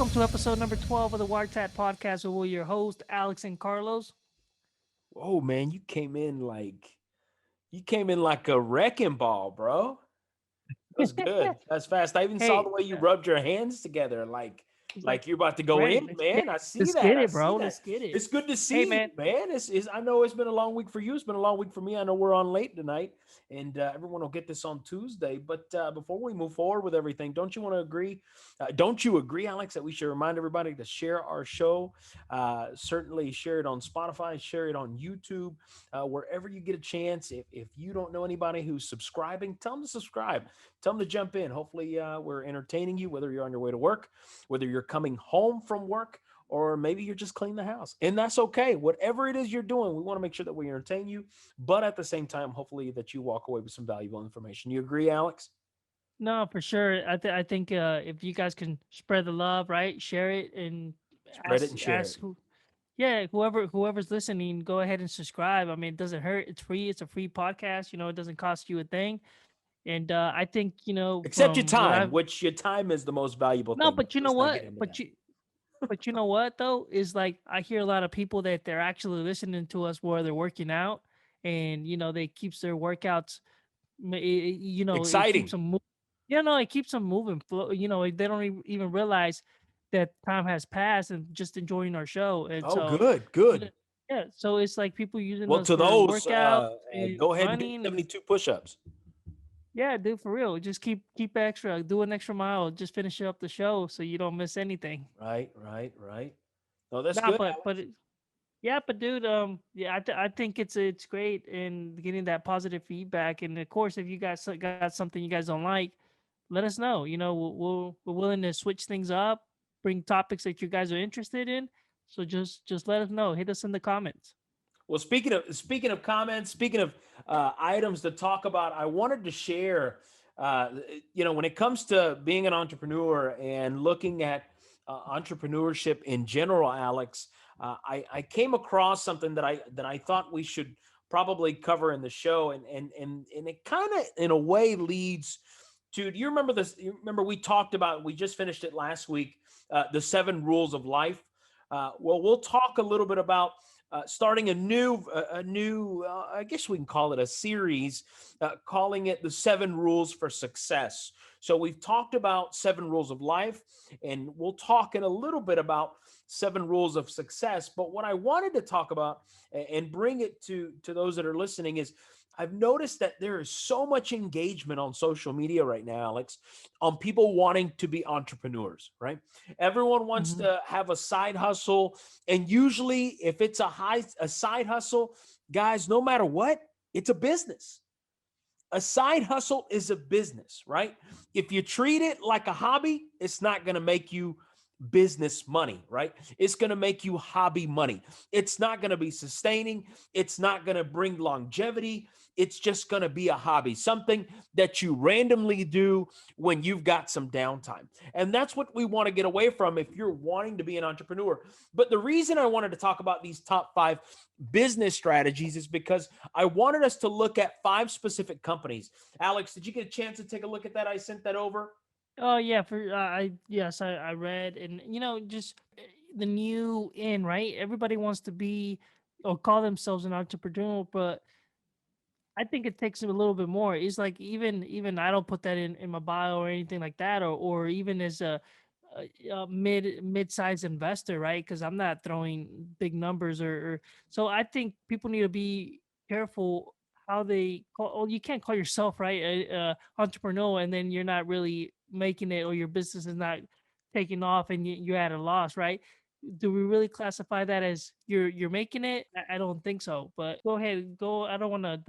Welcome to episode number 12 of the WireTap podcast with your host, Alex and Carlos. Whoa, man, you came in like a wrecking ball, bro. That was good. That's fast. I even saw the Hey, way you rubbed your hands together, like you're about to go great. in, man. I see Let's that. get I it, see bro. that. Let's get it. It's good to Hey, see you, man. man. I know it's been a long week for you. It's been a long week for me. I know we're on late tonight, and everyone will get this on Tuesday. But before we move forward with everything, don't you want to agree? Don't you agree, Alex, that we should remind everybody to share our show? Certainly share it on Spotify, share it on YouTube, wherever you get a chance. If you don't know anybody who's subscribing, tell them to subscribe. Tell them to jump in. Hopefully, we're entertaining you, whether you're on your way to work, whether you're coming home from work, or maybe you're just cleaning the house. And that's okay. Whatever it is you're doing, we want to make sure that we entertain you, but at the same time, hopefully, that you walk away with some valuable information. You agree, Alex? No, for sure. I think if you guys can spread the love, right? Share it and Spread it and share ask it. who. Yeah, whoever's listening, go ahead and subscribe. I mean, it doesn't hurt. It's free. It's a free podcast. It doesn't cost you a thing. And I think Except your from what time, I've which your time is the most valuable no, thing. But but you know let's not what? get into that. But you know what though is like I hear a lot of people that they're actually listening to us while they're working out, and they keeps their workouts. It keeps Exciting. them. It keeps them moving. They don't even realize that time has passed and just enjoying our show. And Oh, so, good, you know, good. yeah. So it's like people using Well, us to for those, workouts and go ahead and hit running and 72 push-ups. yeah, dude, for real. Just keep extra, do an extra mile, just finish up the show so you don't miss anything. Right, right, right. No, that's Nah, good, but Alex. yeah, but dude, yeah, I think it's great and getting that positive feedback. And of course, if you guys got something you guys don't like, let us know. We're willing to switch things up, bring topics that you guys are interested in. So just let us know. Hit us in the comments. Well, speaking of comments, speaking of items to talk about, I wanted to share. When it comes to being an entrepreneur and looking at entrepreneurship in general, Alex, I came across something that I thought we should probably cover in the show, and it kind of in a way leads to. Do you remember this? You remember we talked about? We just finished it last week. The 7 rules of life. Well, we'll talk a little bit about starting a new, I guess we can call it a series, calling it the 7 rules for success. So we've talked about 7 rules of life, and we'll talk in a little bit about 7 rules of success. But what I wanted to talk about and bring it to those that are listening is I've noticed that there is so much engagement on social media right now, Alex, on people wanting to be entrepreneurs, right? Everyone wants Hmm. to have a side hustle, and usually if it's a side hustle, guys, no matter what, it's a business. A side hustle is a business, right? If you treat it like a hobby, it's not going to make you business money, right? It's going to make you hobby money. It's not going to be sustaining. It's not going to bring longevity. It's just going to be a hobby, something that you randomly do when you've got some downtime. And that's what we want to get away from if you're wanting to be an entrepreneur. But the reason I wanted to talk about these top 5 business strategies is because I wanted us to look at 5 specific companies. Alex, did you get a chance to take a look at that? I sent that over. Oh yeah, for I yes I read and just the new in right. Everybody wants to be or call themselves an entrepreneur, but I think it takes a little bit more. It's like even I don't put that in my bio or anything like that, or even as a mid-sized investor, right? Because I'm not throwing big numbers or so. I think people need to be careful how they call. Well, you can't call yourself right a entrepreneur and then you're not really making it or your business is not taking off and you're at a loss, right? Do we really classify that as you're making it? I don't think so. But go ahead, go. I don't want to.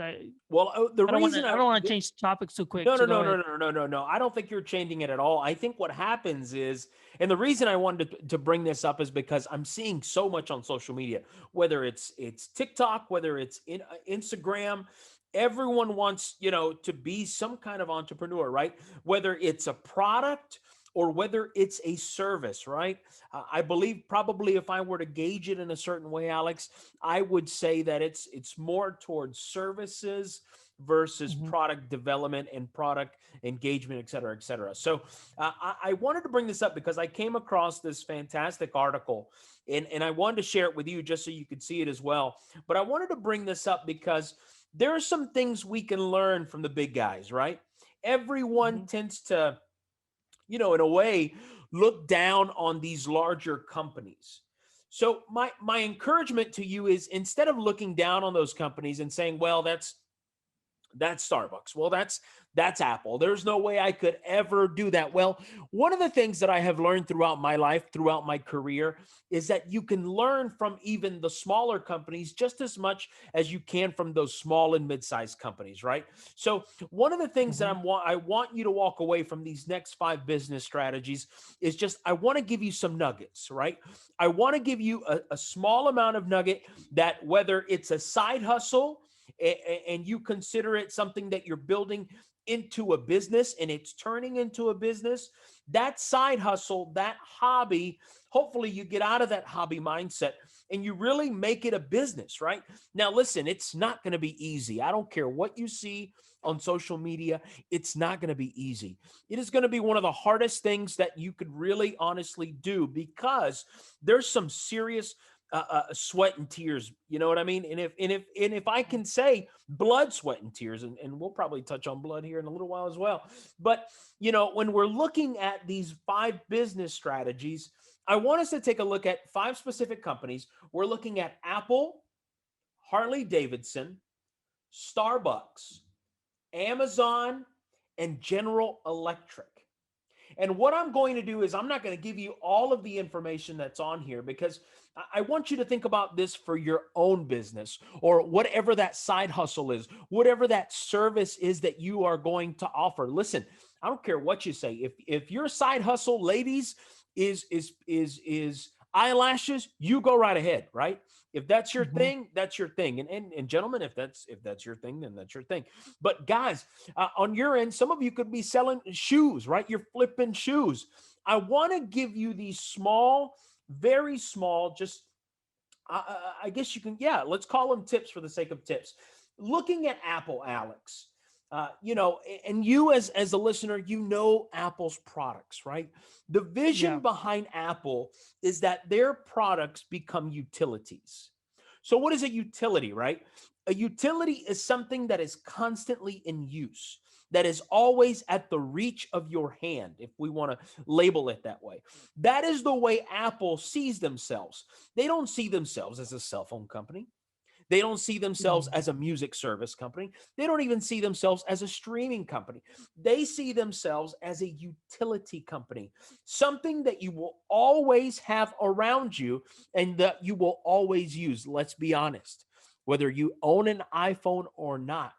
Well, the I don't want to. reason I don't want to change topics too quick. no, So no, go no, no, ahead. no, no, no, no. I don't think you're changing it at all. I think what happens is, and the reason I wanted to bring this up is because I'm seeing so much on social media, whether it's TikTok, whether it's in Instagram. Everyone wants, to be some kind of entrepreneur, right? Whether it's a product or whether it's a service, right? I believe probably if I were to gauge it in a certain way, Alex, I would say that it's more towards services versus Hmm. product development and product engagement, et cetera, et cetera. So I wanted to bring this up because I came across this fantastic article, and I wanted to share it with you just so you could see it as well. But I wanted to bring this up because there are some things we can learn from the big guys, right? Everyone Hmm. tends to, in a way, look down on these larger companies. So my encouragement to you is, instead of looking down on those companies and saying, well, that's Starbucks. Well, that's Apple. There's no way I could ever do that. Well, one of the things that I have learned throughout my life, throughout my career, is that you can learn from even the smaller companies just as much as you can from those small and mid-sized companies, right? So, one of the things that Hmm. I want you to walk away from these next 5 business strategies is just, I want to give you some nuggets, right? I want to give you a small amount of nugget that, whether it's a side hustle and you consider it something that you're building into a business and it's turning into a business, that side hustle, that hobby, hopefully you get out of that hobby mindset and you really make it a business, right? Now, listen, it's not going to be easy. I don't care what you see on social media, it's not going to be easy. It is going to be one of the hardest things that you could really honestly do, because there's some serious sweat and tears. You know what I mean? And if I can say blood, sweat, and tears, and we'll probably touch on blood here in a little while as well. But when we're looking at these 5 business strategies, I want us to take a look at 5 specific companies. We're looking at Apple, Harley Davidson, Starbucks, Amazon, and General Electric. And what I'm going to do is, I'm not going to give you all of the information that's on here, because I want you to think about this for your own business, or whatever that side hustle is, whatever that service is that you are going to offer. Listen, I don't care what you say. If your side hustle, ladies, is eyelashes, you go right ahead, right? If that's your Hmm. thing, that's your thing. And gentlemen, if that's your thing, then that's your thing. But guys, on your end, some of you could be selling shoes, right? You're flipping shoes. I want to give you these small, very small, just I guess you can, yeah, let's call them tips for the sake of tips. Looking at Apple, Alex, and you as a listener, Apple's products, right? The vision Yeah. behind Apple is that their products become utilities. So, what is a utility, right? A utility is something that is constantly in use, that is always at the reach of your hand, if we want to label it that way. That is the way Apple sees themselves. They don't see themselves as a cell phone company. They don't see themselves Mhm. as a music service company. They don't even see themselves as a streaming company. They see themselves as a utility company, something that you will always have around you and that you will always use. Let's be honest. Whether you own an iPhone or not,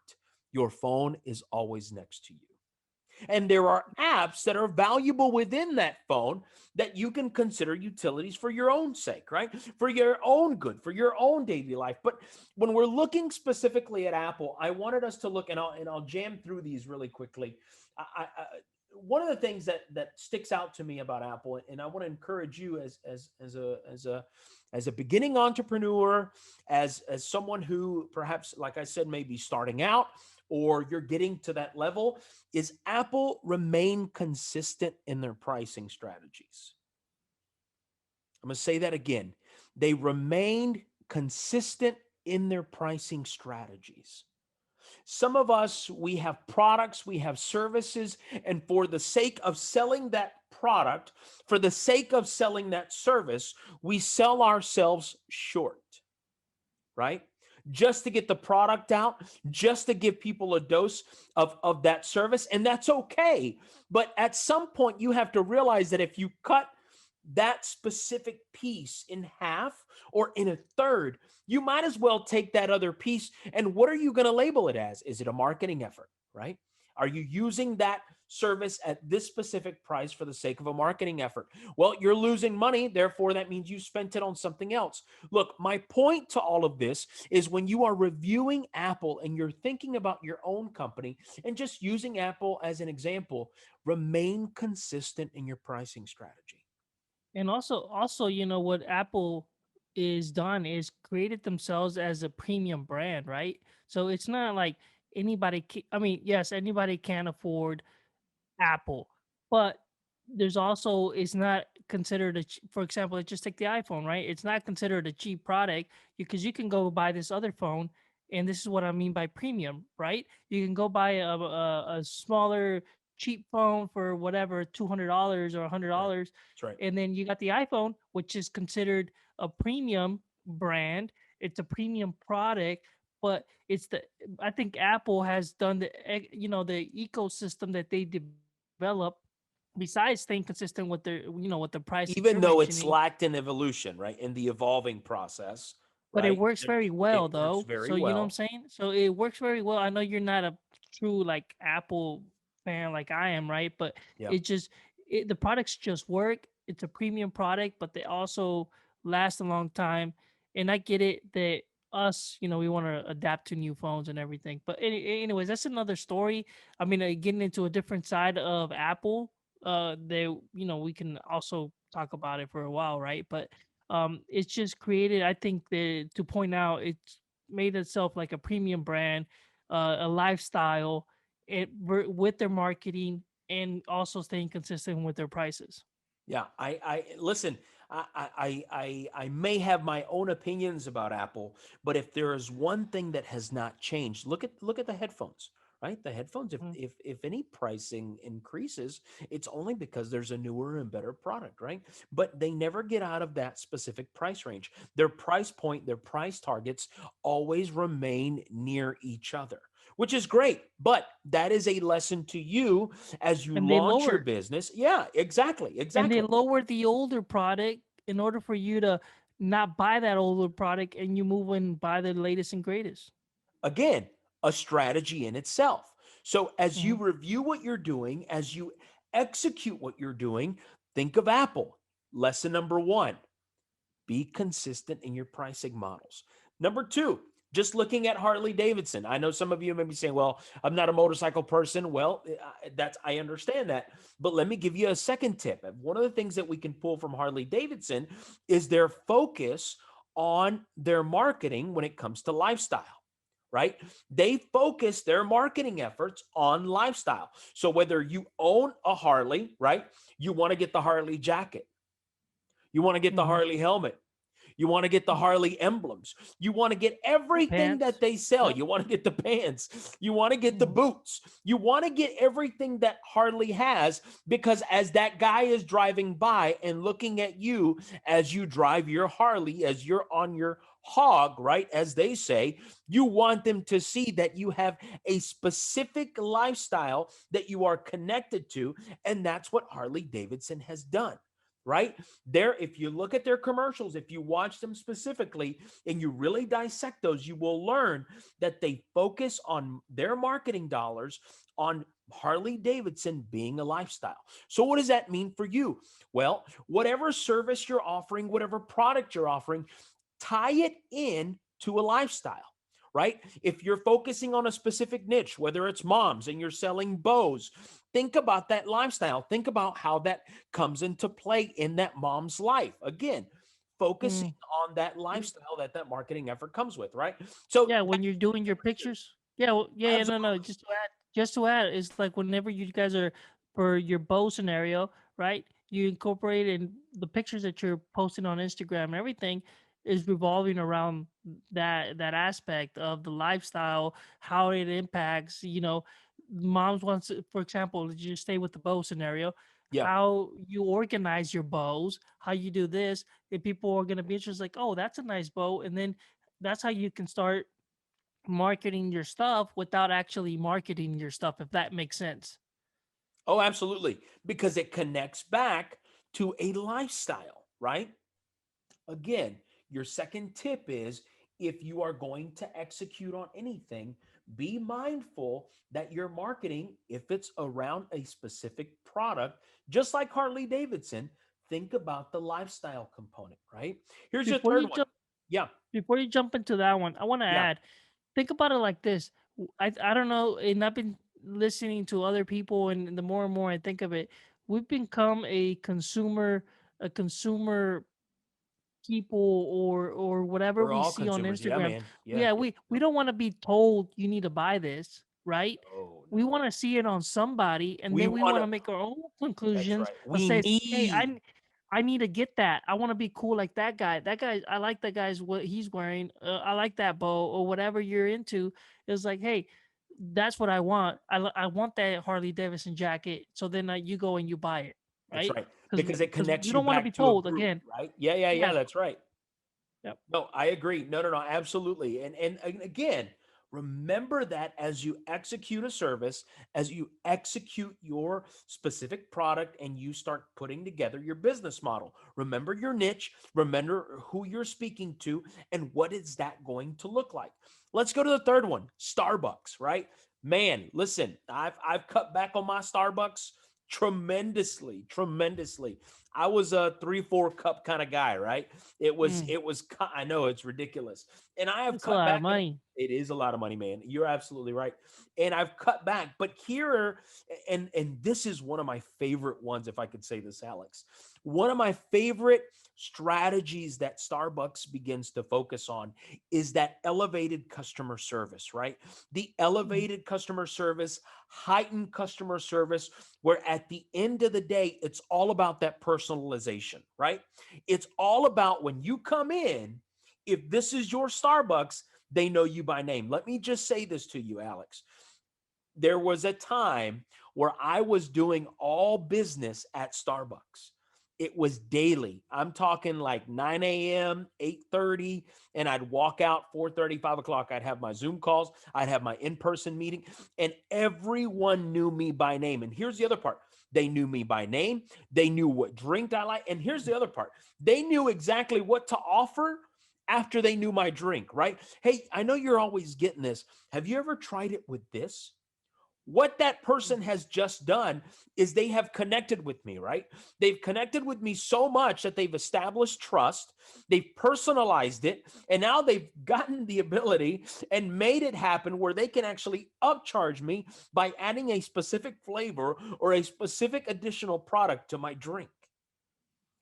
your phone is always next to you. And there are apps that are valuable within that phone that you can consider utilities for your own sake, right? For your own good, for your own daily life. But when we're looking specifically at Apple, I wanted us to look, and I'll jam through these really quickly. One of the things that sticks out to me about Apple, and I want to encourage you as a beginning entrepreneur, as someone who perhaps, like I said, may be starting out, or you're getting to that level, is Apple remain consistent in their pricing strategies. I'm going to say that again. They remained consistent in their pricing strategies. Some of us, we have products, we have services, and for the sake of selling that product, for the sake of selling that service, we sell ourselves short, right? Just to get the product out, just to give people a dose of that service. And that's okay. But at some point, you have to realize that if you cut that specific piece in half or in a third, you might as well take that other piece. And what are you going to label it as? Is it a marketing effort, right? Are you using that service at this specific price for the sake of a marketing effort? Well, you're losing money. Therefore, that means you spent it on something else. Look, my point to all of this is, when you are reviewing Apple and you're thinking about your own company and just using Apple as an example, remain consistent in your pricing strategy. And also, what Apple is done is created themselves as a premium brand, right? So it's not like I mean, yes, anybody can afford Apple, but there's also it's not considered for example, let's just take the iPhone, right? It's not considered a cheap product because you can go buy this other phone, and this is what I mean by premium, right? You can go buy a smaller cheap phone for whatever $200 or Right. $100, That's right. and then you got the iPhone, which is considered a premium brand. It's a premium product, but it's the I think Apple has done the ecosystem that they develop besides staying consistent with their price that Even you're though it's mentioning, lacked in evolution, right? In the evolving process, but it right? works very well It works though. very So you know what I'm well. saying? So it works very well. I know you're not a true like Apple fan like I am, right? But Yeah. it just the products just work. It's a premium product, but they also last a long time. And I get it that us, we want to adapt to new phones and everything. But anyways, that's another story. I mean, getting into a different side of Apple, they we can also talk about it for a while, right? But it's just created, I think, that to point out it's made itself like a premium brand, a lifestyle, with their marketing and also staying consistent with their prices. Yeah, I listen. I may have my own opinions about Apple, but if there is one thing that has not changed, look at the headphones, right? The headphones. If Mhm. if if any pricing increases, it's only because there's a newer and better product, right? But they never get out of that specific price range. Their price point, their price targets always remain near each other, which is great. But that is a lesson to you as you and they launch your lowered business. Yeah, exactly, and they exactly. lowered the older product in order for you to not buy that older product and you move and buy the latest and greatest. Again, a strategy in itself. So as you Mhm. review what you're doing, as you execute what you're doing, think of Apple. Lesson number one, be consistent in your pricing models. Number two, just looking at Harley Davidson. I know some of you may be saying, well, I'm not a motorcycle person. Well, I understand that. But let me give you a second tip. One of the things that we can pull from Harley Davidson is their focus on their marketing when it comes to lifestyle, right? They focus their marketing efforts on lifestyle. So whether you own a Harley, right? You want to get the Harley jacket, you want to get the Mhm. Harley helmet, you want to get the Harley emblems. You want to get everything that Pants. they sell. Yep. You want to get the pants. You want to get the Mhm. boots. You want to get everything that Harley has because as that guy is driving by and looking at you as you drive your Harley, as you're on your hog, right? As they say, you want them to see that you have a specific lifestyle that you are connected to. And that's what Harley Davidson has done, right? There, if you look at their commercials, if you watch them specifically and you really dissect those, you will learn that they focus on their marketing dollars on Harley Davidson being a lifestyle. So, what does that mean for you? Well, whatever service you're offering, whatever product you're offering, tie it in to a lifestyle, right? If you're focusing on a specific niche, whether it's moms and you're selling bows, think about that lifestyle. Think about how that comes into play in that mom's life. Again, focusing Mm. on that lifestyle that marketing effort comes with, right? So Yeah, when that's you're doing your pictures. Yeah, yeah, no, no. absolutely. Just to add, it's like whenever you guys are for your bow scenario, right? You incorporate in the pictures that you're posting on Instagram and everything is revolving around that aspect of the lifestyle, how it impacts. Moms wants, for example, let's just stay with the bow scenario. Yeah. How you organize your bows, how you do this, and people are gonna be interested, like, oh, that's a nice bow, and then that's how you can start marketing your stuff without actually marketing your stuff, if that makes sense. Oh, absolutely. Because it connects back to a lifestyle, right? Again, your second tip is if you are going to execute on anything, be mindful that your marketing, if it's around a specific product, just like Harley Davidson, think about the lifestyle component, right? Here's your Before third you one. jump Yeah, before you jump into that one, I want to yeah. add, think about it like this. I don't know, and I've been listening to other people, and the more and more I think of it, we've become a consumer people or whatever We're we all see on consumers. Yeah, Instagram. man. Yeah, Yeah, yeah. we don't want to be told you need to buy this, right? No, We no. want to see it on somebody, and We then we want want to. to make our own That's conclusions right. that We says, "Hey, need. I need to get that. I want to be cool like that guy. That guy, I like that guy's what he's wearing. I like that bow or whatever you're into." It's like, hey, that's what I want. I want that Harley Davidson jacket. So then you go and you buy it, That's right? right. Because Because it we connects you don't want to be back to a told group, again. right? Yeah, yeah, yeah. Yeah. That's right. Yep. No, I agree. No, no, no, absolutely. And again, remember that as you execute a service, as you execute your specific product and you start putting together your business model. Remember your niche, remember who you're speaking to and what is that going to look like. Let's go to the third one, Starbucks, right? Man, listen, I've cut back on my Starbucks tremendously, tremendously. I was a 3-4 cup kind of guy, right? Mm, I know it's ridiculous. And I have that's a cut lot of back and money. it is a lot of money, man. You're absolutely right. And I've cut back, but here and this is one of my favorite ones if I could say this, Alex. One of my favorite strategies that Starbucks begins to focus on is that elevated customer service, right? The Mm, elevated customer service, heightened customer service where at the end of the day it's all about that personalization, right? It's all about when you come in, if this is your Starbucks, they know you by name. Let me just say this to you, Alex. There was a time where I was doing all business at Starbucks. It was daily. I'm talking like 9 a.m., 8:30, and I'd walk out 4:30, 5 o'clock. I'd have my Zoom calls, I'd have my in-person meeting, and everyone knew me by name. And here's the other part. They knew me by name. They knew what drink I like. And here's the other part. They knew exactly what to offer after they knew my drink, right? Hey, I know you're always getting this. Have you ever tried it with this? What that mm. person has just done is they have connected with me, right? They've connected with me so much that they've established trust, they've personalized it, and now they've gotten the ability and made it happen where they can actually upcharge me by adding a specific flavor or a specific additional product to my drink.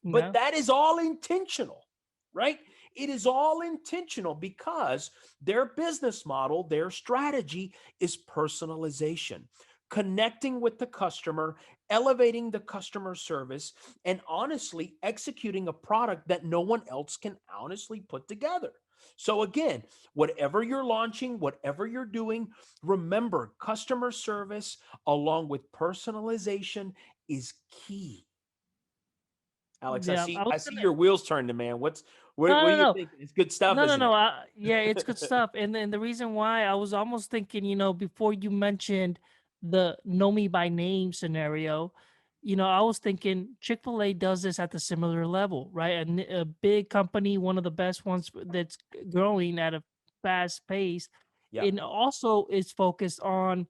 But Yeah. that is all intentional, right? It is all intentional because their business model, their strategy is personalization, connecting with the customer, elevating the customer service, and honestly executing a product that no one else can honestly put together. So, again, whatever you're launching, whatever you're doing, remember customer service along with personalization is key. Alex, Yeah. I was I see gonna. your wheels turning, man. No, What do no, you no. think? It's good stuff, No, isn't no. it? Yeah, it's good stuff. And then the reason why I was almost thinking, before you mentioned the know me by name scenario, I was thinking Chick-fil-A does this at the similar level, right? A big company, one of the best ones that's growing at a fast pace. Yeah, And also is focused on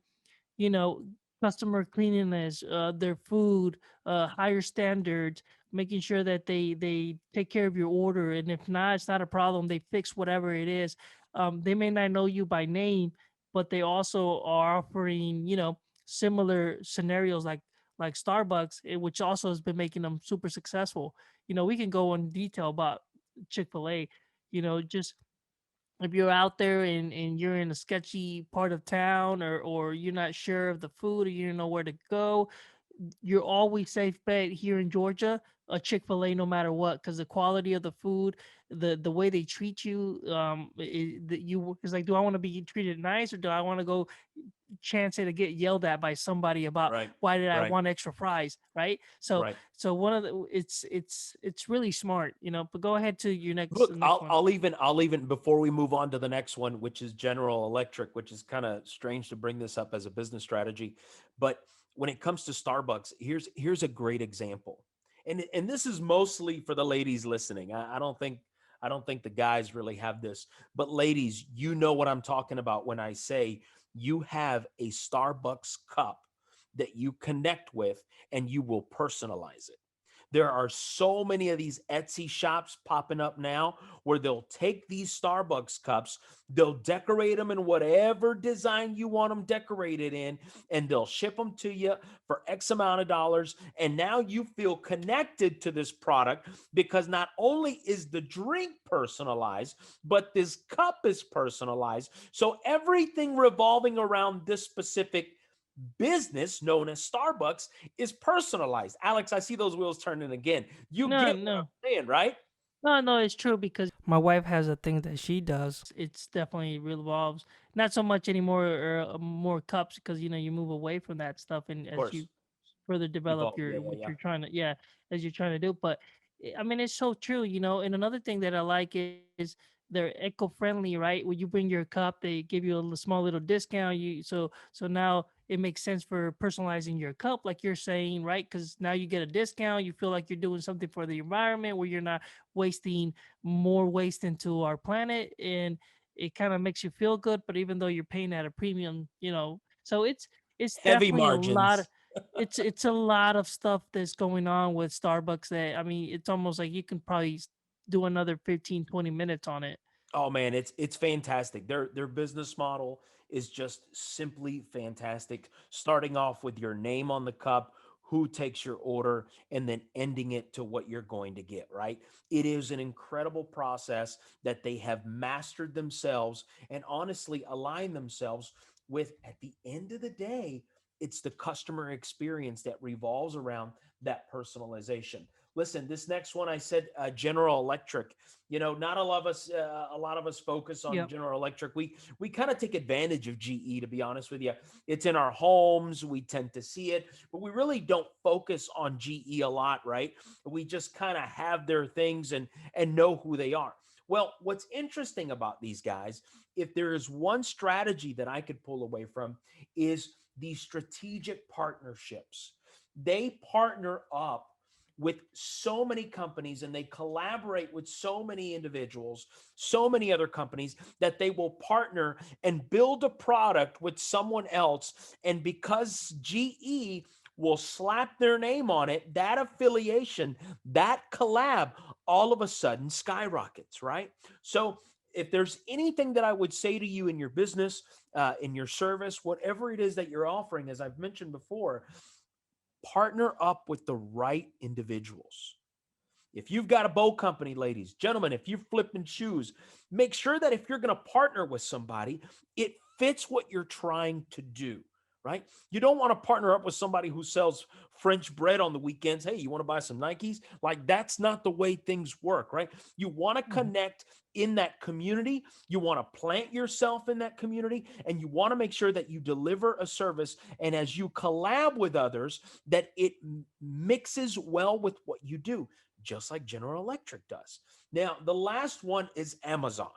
you know, customer cleanliness, their food, higher standards, making sure that they take care of your order, and if not, it's not a problem. They fix whatever it is. They may not know you by name, but they also are offering similar scenarios like Starbucks, which also has been making them super successful. We can go in detail about Chick-fil-A. Just if you're out there and you're in a sketchy part of town or you're not sure of the food or you don't know where to go, you're always safe bet here in Georgia, a Chick-fil-A no matter what, because the quality of the food, the way they treat you, that you is like, do I want to be treated nice or do I want to go chance to get yelled at by somebody about right, why did I right, want extra fries, right? So right. so one of the it's really smart, but go ahead to your next Look, next one. I'll even before we move on to the next one, which is General Electric, which is kind of strange to bring this up as a business strategy, but when it comes to Starbucks, here's a great example, and this is mostly for the ladies listening. I don't think the guys really have this, but ladies, you know what I'm talking about when I say you have a Starbucks cup that you connect with and you will personalize it. There are so many of these Etsy shops popping up now where they'll take these Starbucks cups, they'll decorate them in whatever design you want them decorated in, and they'll ship them to you for X amount of dollars. And now you feel connected to this product because not only is the drink personalized, but this cup is personalized. So everything revolving around this specific business known as Starbucks is personalized. Alex, I see those wheels turning again. You No, get what no. I'm saying, right? No, no, it's true because my wife has a thing that she does. It's definitely revolves not so much anymore or more cups because you move away from that stuff and Of as you course. further develop Evolve. Yeah, your yeah, what yeah. you're trying to as you're trying to do. But I mean, it's so true. And another thing that I like is they're eco-friendly, right? When you bring your cup, they give you a small little discount. So now it makes sense for personalizing your cup, like you're saying, right? Because now you get a discount. You feel like you're doing something for the environment where you're not wasting more waste into our planet, and it kind of makes you feel good. But even though you're paying at a premium, so it's Heavy definitely a lot margins. of it's a lot of stuff that's going on with Starbucks that I mean, it's almost like you can probably do another 15-20 minutes on it. Oh man, it's fantastic. Their business model is just simply fantastic. Starting off with your name on the cup, who takes your order, and then ending it to what you're going to get, right? It is an incredible process that they have mastered themselves and honestly align themselves with. At the end of the day, it's the customer experience that revolves around that personalization. Listen, this next one I said General Electric. Not a lot of us focus on Yep. General Electric. We kind of take advantage of GE, to be honest with you. It's in our homes, we tend to see it, but we really don't focus on GE a lot, right? We just kind of have their things and know who they are. Well, what's interesting about these guys, if there is one strategy that I could pull away from, is these strategic partnerships. They partner up with so many companies and they collaborate with so many individuals, so many other companies, that they will partner and build a product with someone else. And because GE will slap their name on it, that affiliation, that collab, all of a sudden skyrockets, right? So, if there's anything that I would say to you in your business, in your service, whatever it is that you're offering, as I've mentioned before, partner up with the right individuals. If you've got a bow company, ladies, gentlemen, if you're flipping shoes, make sure that if you're going to partner with somebody, it fits what you're trying to do, right? You don't want to partner up with somebody who sells French bread on the weekends. Hey, you want to buy some Nikes? Like, that's not the way things work, right? You want to Mhm. connect in that community. You want to plant yourself in that community, and you want to make sure that you deliver a service. And as you collab with others, that it mixes well with what you do, just like General Electric does. Now, the last one is Amazon.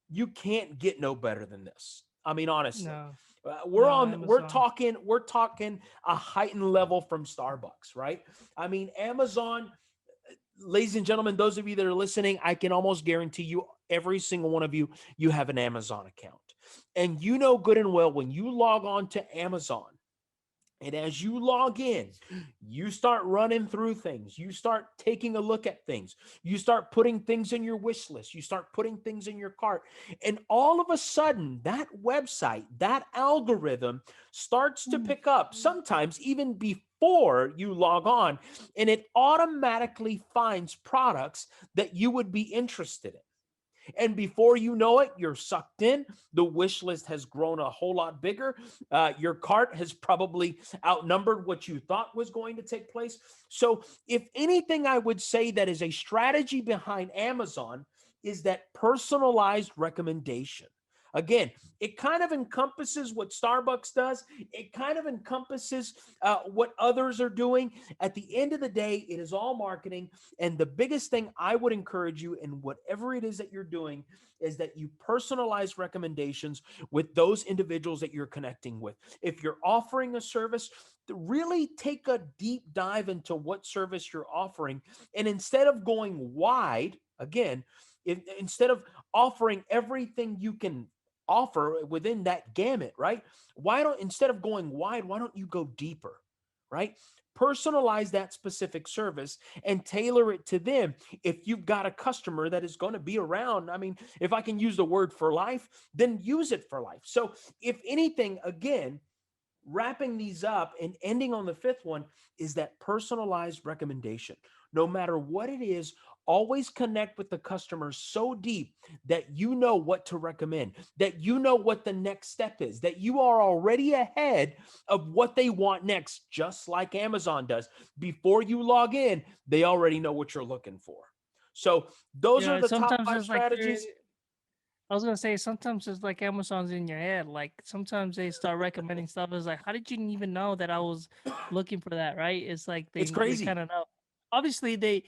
You can't get no better than this. I mean, honestly, No, we're no, on. We're Amazon. talking. We're talking a heightened level from Starbucks, right? I mean, Amazon, ladies and gentlemen, those of you that are listening, I can almost guarantee you, every single one of you, you have an Amazon account, and you know good and well when you log on to Amazon, and as you log in, you start running through things. You start taking a look at things. You start putting things in your wish list. You start putting things in your cart. And all of a sudden, that website, that algorithm starts to pick up, sometimes even before you log on, and it automatically finds products that you would be interested in. And before you know it, you're sucked in. The wish list has grown a whole lot bigger. Your cart has probably outnumbered what you thought was going to take place. So, if anything, I would say that is a strategy behind Amazon is that personalized recommendation. Again, it kind of encompasses what Starbucks does. It kind of encompasses what others are doing. At the end of the day, it is all marketing. And the biggest thing I would encourage you in whatever it is that you're doing is that you personalize recommendations with those individuals that you're connecting with. If you're offering a service, really take a deep dive into what service you're offering. And instead of going wide, again, instead of offering everything you can offer within that gamut, right? Why don't, instead of going wide, why don't you go deeper? right? Personalize that specific service and tailor it to them. If you've got a customer that is going to be around, I mean, if I can use the word for life, then use it for life. So, if anything, again, wrapping these up and ending on the fifth one is that personalized recommendation. No matter what it is, always connect with the customer so deep that you know what to recommend, that you know what the next step is, that you are already ahead of what they want next, just like Amazon does. Before you log in, they already know what you're looking for. So, those are Yeah, the top sometimes five it's like strategies. I was gonna say sometimes it's like Amazon's in your head. Like sometimes they start recommending stuff. It's like, how did you even know that I was looking for that? Right? It's like It's they crazy. kind of know. Obviously, they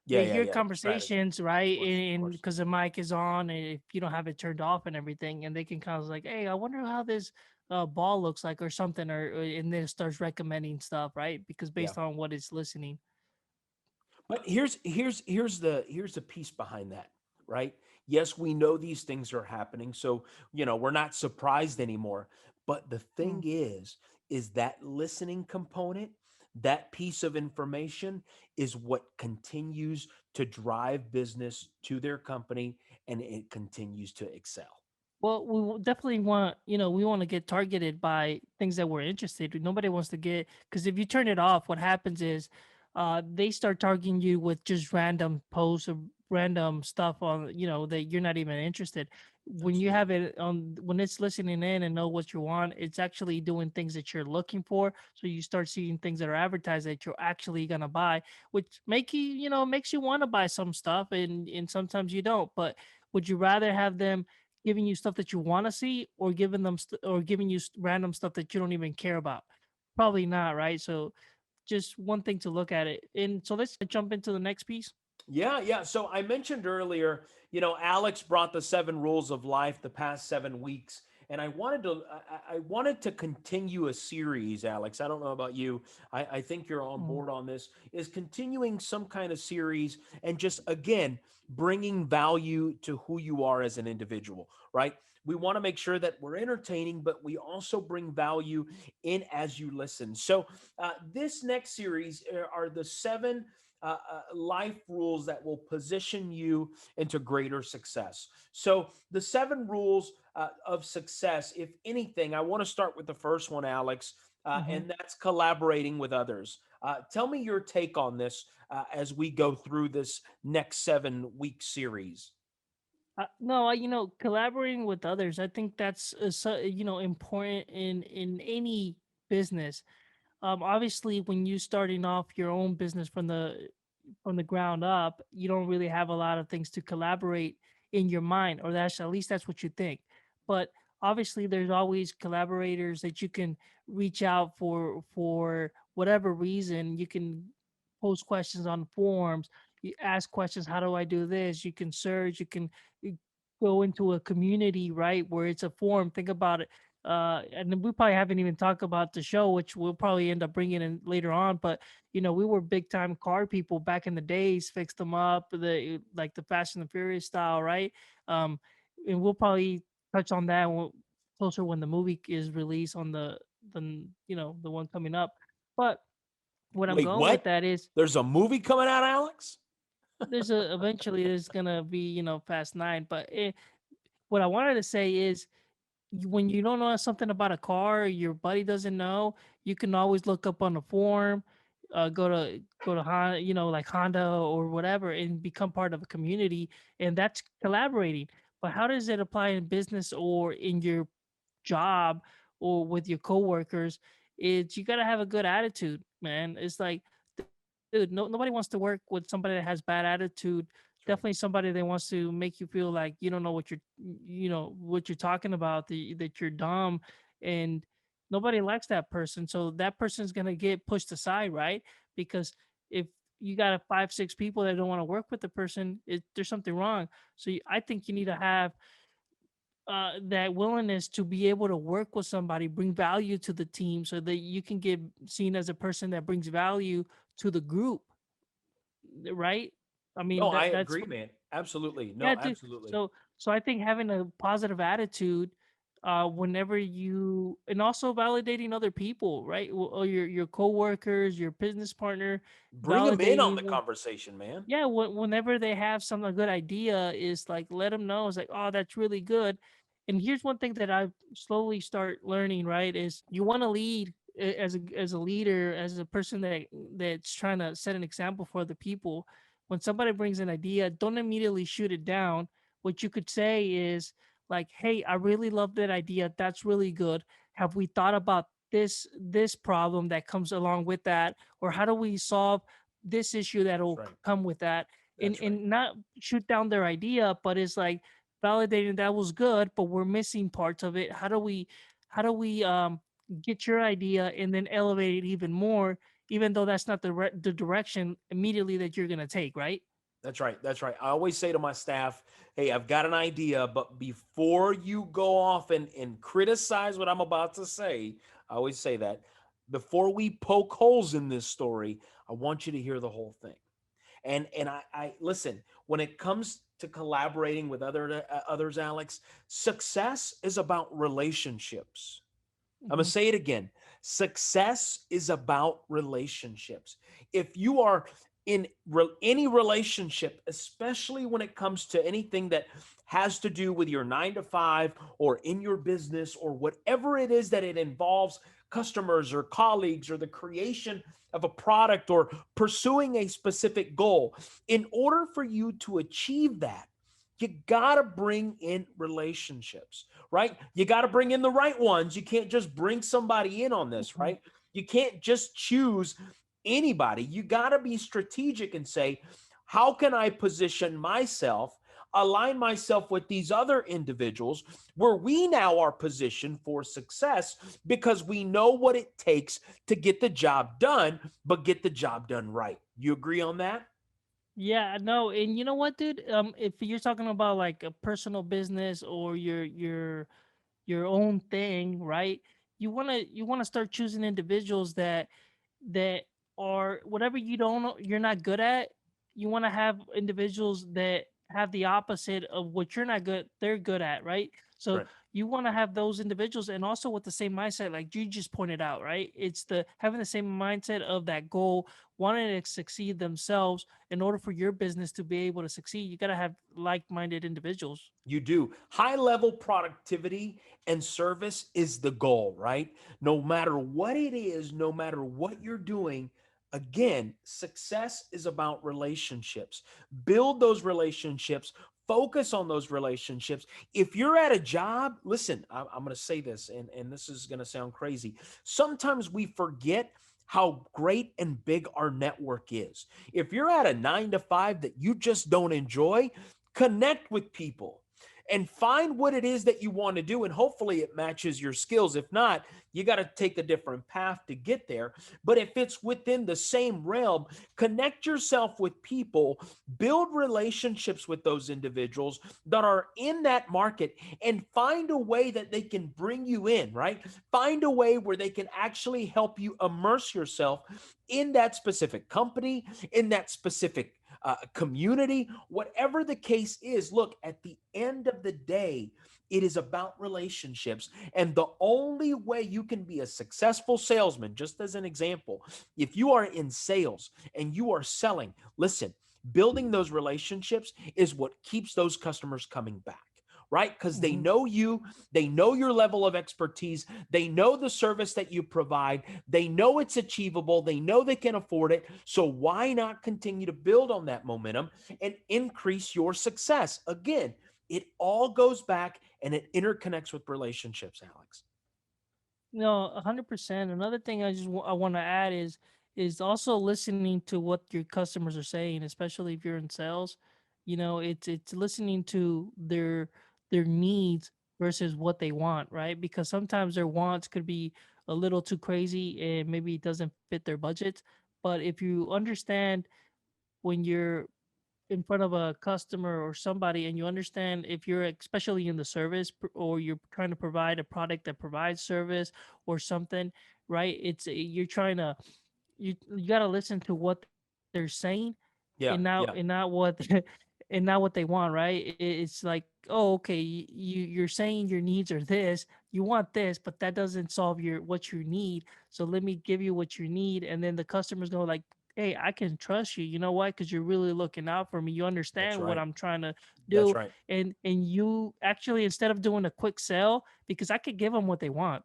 hear Yeah. Strategy. conversations, right? Of And course. because the mic is on, and if you don't have it turned off and everything, and they can kind of like, hey, I wonder how this ball looks like or something, and then it starts recommending stuff, right? Because Yeah. based on what it's listening. But here's the piece behind that, right? Yes, we know these things are happening, so we're not surprised anymore. But the thing Mm. is that listening component, that piece of information is what continues to drive business to their company, and it continues to excel. Well, definitely want, we want to get targeted by things that we're interested in. Nobody wants to get, because if you turn it off, what happens is they start targeting you with just random posts or random stuff on, that you're not even interested. When you Absolutely. have it on, when it's listening in and know what you want, it's actually doing things that you're looking for. So you start seeing things that are advertised that you're actually gonna buy, which makes you want to buy some stuff, and sometimes you don't. But would you rather have them giving you stuff that you want to see, or giving you random stuff that you don't even care about? Probably not, right? So just one thing to look at it. And so let's jump into the next piece. Yeah. So I mentioned earlier, Alex brought the 7 rules of life the past 7 weeks, and I wanted to continue a series. Alex, I don't know about you. I think you're on Mm. board on this. Is continuing some kind of series and just again bringing value to who you are as an individual, right? We want to make sure that we're entertaining, but we also bring value in as you listen. So this next series are the seven life rules that will position you into greater success. So, the 7 rules of success, if anything, I want to start with the first one, Alex, Hmm. and that's collaborating with others. Tell me your take on this as we go through this next 7 week series. No, collaborating with others, I think that's important in any business. Obviously, when you starting off your own business from the ground up, you don't really have a lot of things to collaborate in your mind, or that's at least that's what you think. But obviously, there's always collaborators that you can reach out for whatever reason. You can post questions on forums. You ask questions. How do I do this? You can search. You go into a community, right, where it's a forum. Think about it. And then we probably haven't even talked about the show, which we'll probably end up bringing in later on. But we were big time car people back in the days, fixed them up, like the Fast and the Furious style, right? Um, and we'll probably touch on that closer when the movie is released on the one coming up. But what I'm Wait, going with what? that is There's a movie coming out, Alex? there's gonna be Fast Nine. But what I wanted to say is when you don't know something about a car, your buddy doesn't know, you can always look up on the forum, go to Honda, like Honda or whatever, and become part of a community, and that's collaborating. But how does it apply in business or in your job or with your coworkers? Is you got to have a good attitude, man. It's like, dude, nobody wants to work with somebody that has bad attitude. That's right. Definitely somebody that wants to make you feel like you don't know what you're talking about, that you're dumb, and nobody likes that person. So that person's gonna get pushed aside, right? Because if you got a 5, 6 people that don't want to work with the person, there's something wrong. So I think you need to have that willingness to be able to work with somebody, bring value to the team, so that you can get seen as a person that brings value to the group, right? I No, mean I that's agree, man. Absolutely. yeah, No, dude. absolutely. So I think having a positive attitude whenever you, and also validating other people, right? Or your coworkers, your business partner, Bring them in on the validating. conversation, man. Yeah, whenever they have some a good idea, is like let them know. It's like, oh, that's really good. And here's one thing that I slowly start learning. Right, is you want to lead as a leader, as a person that's trying to set an example for other people. When somebody brings an idea, don't immediately shoot it down. What you could say is like, "Hey, I really love that idea. That's really good. Have we thought about this problem that comes along with that, or how do we solve this issue That's that'll right. come with that?" and That's right. and not shoot down their idea, but it's like validating that was good, but we're missing parts of it. How do we get your idea and then elevate it even more, even though that's not the direction immediately that you're gonna take, right? That's right. That's right. I always say to my staff, hey, I've got an idea, but before you go off and criticize what I'm about to say, I always say that before we poke holes in this story, I want you to hear the whole thing. And I listen, when it comes to collaborating with others, Alex, success is about relationships. I'm going to Hmm. say it again. Success is about relationships. If you are in any relationship, especially when it comes to anything that has to do with your 9 to 5 or in your business or whatever it is that it involves customers or colleagues or the creation of a product or pursuing a specific goal, in order for you to achieve that, you got to bring in relationships, right? You got to bring in the right ones. You can't just bring somebody in on this, Hmm. right? You can't just choose anybody. You got to be strategic and say, how can I position myself, align myself with these other individuals where we now are positioned for success because we know what it takes to get the job done, but get the job done right. You agree on that? Yeah, no, and you know what, dude? If you're talking about like a personal business or your own thing, right? You wanna start choosing individuals that are whatever you're not good at. You want to have individuals that have the opposite of what you're not good they're good at, right? So Right. you want to have those individuals, and also with the same mindset like you just pointed out, right? It's the having the same mindset of that goal, wanting to succeed themselves. In order for your business to be able to succeed, you got to have like-minded individuals. You do. High level productivity and service is the goal, right? No matter what it is, no matter what you're doing, again, success is about relationships. Build those relationships, focus on those relationships. If you're at a job, listen, I'm going to say this, and this is going to sound crazy. Sometimes we forget how great and big our network is. If you're at a 9 to 5 that you just don't enjoy, connect with people and find what it is that you want to do, and hopefully it matches your skills. If not, you got to take a different path to get there. But if it's within the same realm, connect yourself with people, build relationships with those individuals that are in that market, and find a way that they can bring you in, right? Find a way where they can actually help you immerse yourself in that specific company, in that specific community, whatever the case is. Look, at the end of the day, it is about relationships. And the only way you can be a successful salesman, just as an example, if you are in sales and you are selling, listen, building those relationships is what keeps those customers coming back, right? Because they Hmm. know you, they know your level of expertise, they know the service that you provide, they know it's achievable, they know they can afford it. So why not continue to build on that momentum and increase your success? Again, it all goes back and it interconnects with relationships, Alex. No, 100%. Another thing I want to add is also listening to what your customers are saying, especially if you're in sales. It's listening to their needs versus what they want, right? Because sometimes their wants could be a little too crazy and maybe it doesn't fit their budgets. But if you understand when you're in front of a customer or somebody, and you understand, if you're especially in the or you're trying to provide a product that provides service or something, right? You're trying to you got to listen to what they're saying, Yeah, and yeah. not what and not what they want, right? It's like, oh, okay, you're saying your needs are this, you want this, but that doesn't solve your what you need. So let me give you what you need, and then the customers go like, hey, I can trust you. You know why? Because you're really looking out for me. You That's understand what right. I'm trying to That's do, right. and you actually, instead of doing a quick sell, because I could give them what they want,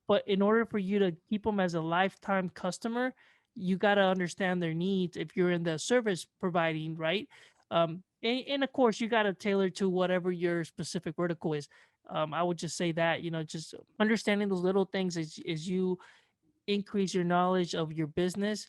but in order for you to keep them as a lifetime customer, you got to understand their needs if you're in the service providing, right? And of course, you got to tailor to whatever your specific vertical is. I would just say that, just understanding those little things as you increase your knowledge of your business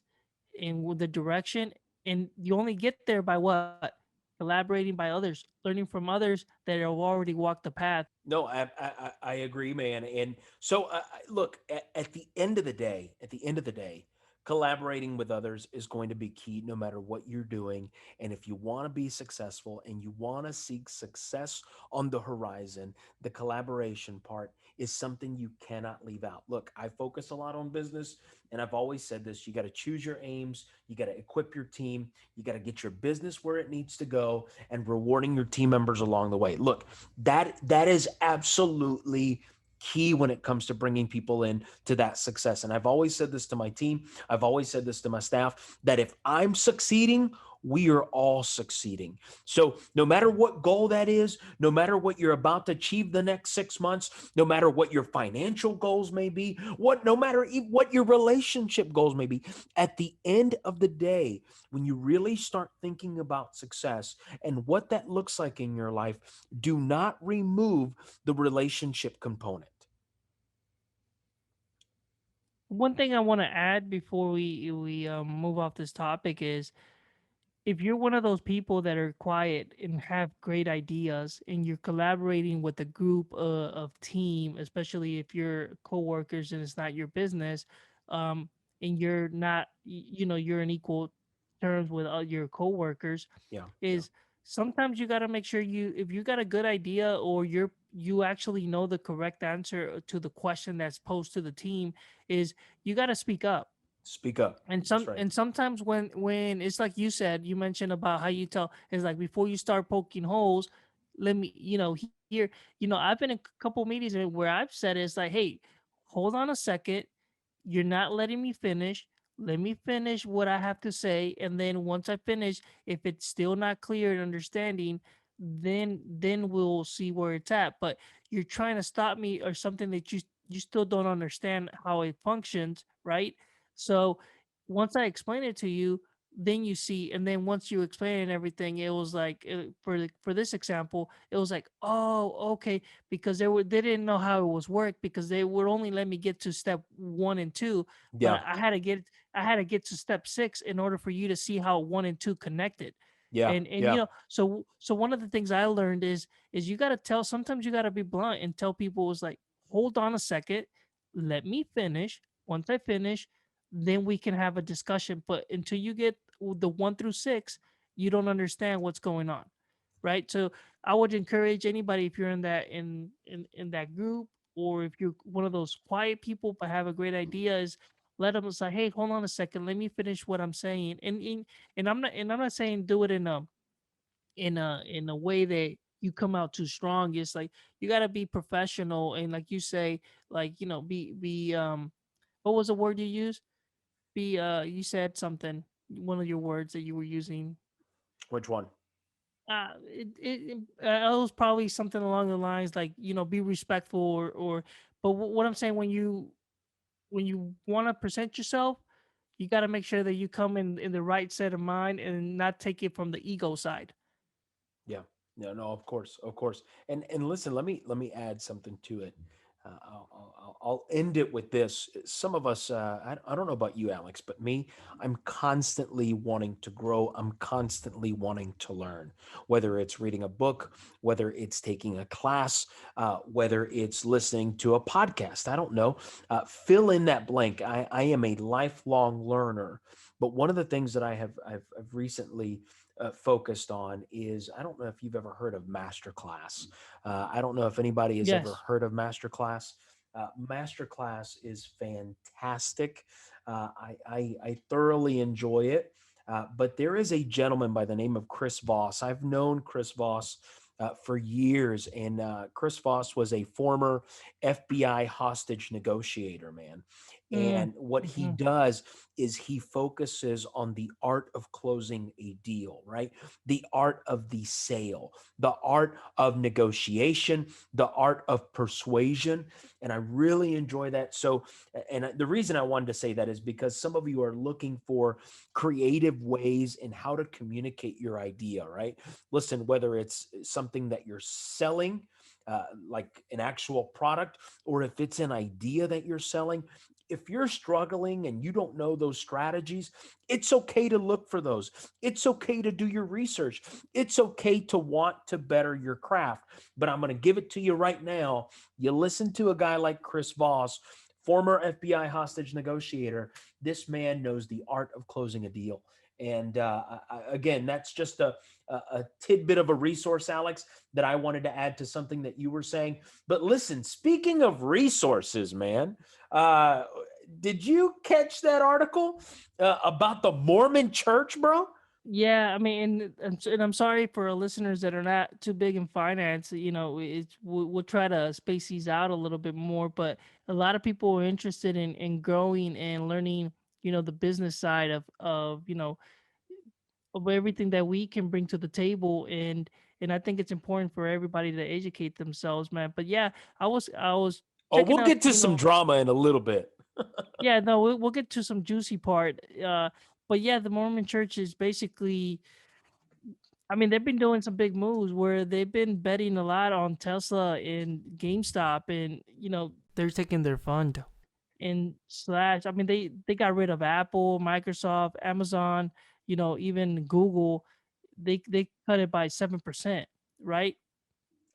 and with the direction. And you only get there by what? Collaborating by others, learning from others that have already walked the path. No, I agree, man. And so, look, at the end of the day, collaborating with others is going to be key no matter what you're doing. And if you want to be successful and you want to seek success on the horizon, the collaboration part is something you cannot leave out. Look, I focus a lot on business, and I've always said this: you got to choose your aims, you got to equip your team, you got to get your business where it needs to go, and rewarding your team members along the way. Look, that is absolutely key when it comes to bringing people in to that success. And I've always said this to my team, I've always said this to my staff, that if I'm succeeding, we are all succeeding. So no matter what goal that is, no matter what you're about to achieve the next 6 months, no matter what your financial goals may be, no matter what your relationship goals may be, at the end of the day, when you really start thinking about success and what that looks like in your life, do not remove the relationship component. One thing I want to add before we move off this topic is, if you're one of those people that are quiet and have great ideas and you're collaborating with a group of team, especially if you're coworkers and it's not your business, um, and you're not, you're in equal terms with your coworkers, Yeah, yeah, is sometimes you got to make sure, if you got a good idea, or you actually know the correct answer to the question that's posed to the team, is you got to speak up. speak up. And That's right. sometimes when it's like you said, you mentioned about how you tell, it's like, before you start poking holes, let me, here, I've been in a couple meetings where I've said, it's like, hey, hold on a second, you're not letting me finish. Let me finish what I have to say, and then once I finish, if it's still not clear and understanding, then we'll see where it's at. But you're trying to stop me or something that you still don't understand how it functions, right? So once I explain it to you, then you see, and then once you explain everything, it was like, for this example, it was like, oh, okay, because they didn't know how it was worked, because they would only let me get to step 1 and 2, but Yeah, I had to get to step 6 in order for you to see how 1 and 2 connected. yeah, And yeah, so one of the things I learned is you got to tell, sometimes you got to be blunt and tell people, was like, hold on a second, let me finish. Once I finish, then we can have a discussion. But until you get the 1 through 6, you don't understand what's going on, right? So I would encourage anybody, if you're in in that group, or if you're one of those quiet people but have a great idea, is let them say, hey, hold on a second, let me finish what I'm saying. And I'm not saying do it in a way that you come out too strong. It's like, you got to be professional, and like you say, like, be what was the word you used? You said something, one of your words that you were using. which one? It was probably something along the lines like, be respectful, or but what I'm saying, when you want to present yourself, you got to make sure that you come in the right set of mind, and not take it from the ego side. Yeah. No, no, of course, of course. And listen, let me add something to it. I'll end it with this. Some of us, I don't know about you, Alex, but me, I'm constantly wanting to grow. I'm constantly wanting to learn, whether it's reading a book, whether it's taking a class, whether it's listening to a podcast. I don't know. Fill in that blank. I am a lifelong learner. But one of the things that I've recently focused on is, I don't know if you've ever heard of Masterclass. I don't know if anybody has ever Yes. heard of Masterclass. Masterclass is fantastic. I thoroughly enjoy it. But there is a gentleman by the name of Chris Voss. I've known Chris Voss for years, and Chris Voss was a former FBI hostage negotiator, man. Mm, And what he mhm. does is he focuses on the art of closing a deal, right? The art of the sale, the art of negotiation, the art of persuasion. And I really enjoy that. So, and the reason I wanted to say that is because some of you are looking for creative ways in how to communicate your idea, right? Listen, whether it's something that you're selling, like an actual product, or if it's an idea that you're selling, if you're struggling and you don't know those strategies, it's okay to look for those. It's okay to do your research. It's okay to want to better your craft. But I'm going to give it to you right now. You listen to a guy like Chris Voss, former FBI hostage negotiator. This man knows the art of closing a deal. And again, that's just a tidbit of a resource, Alex, that I wanted to add to something that you were saying. But listen, speaking of resources, man, uh, did you catch that article about the Mormon Church, bro? Yeah, I mean, and I'm sorry for our listeners that are not too big in finance. You know, we'll try to space these out a little bit more, but a lot of people are interested in growing and learning. You know, the business side of of everything that we can bring to the table, and I think it's important for everybody to educate themselves, man. But yeah, I was Oh, checking we'll up. get to some drama in a little bit. Yeah, no, we'll get to some juicy part. But yeah, the Mormon Church is basically, I mean, they've been doing some big moves where they've been betting a lot on Tesla and GameStop, and they're taking their fund and slash. I mean, they got rid of Apple, Microsoft, Amazon, even Google. They cut it by 7%, right?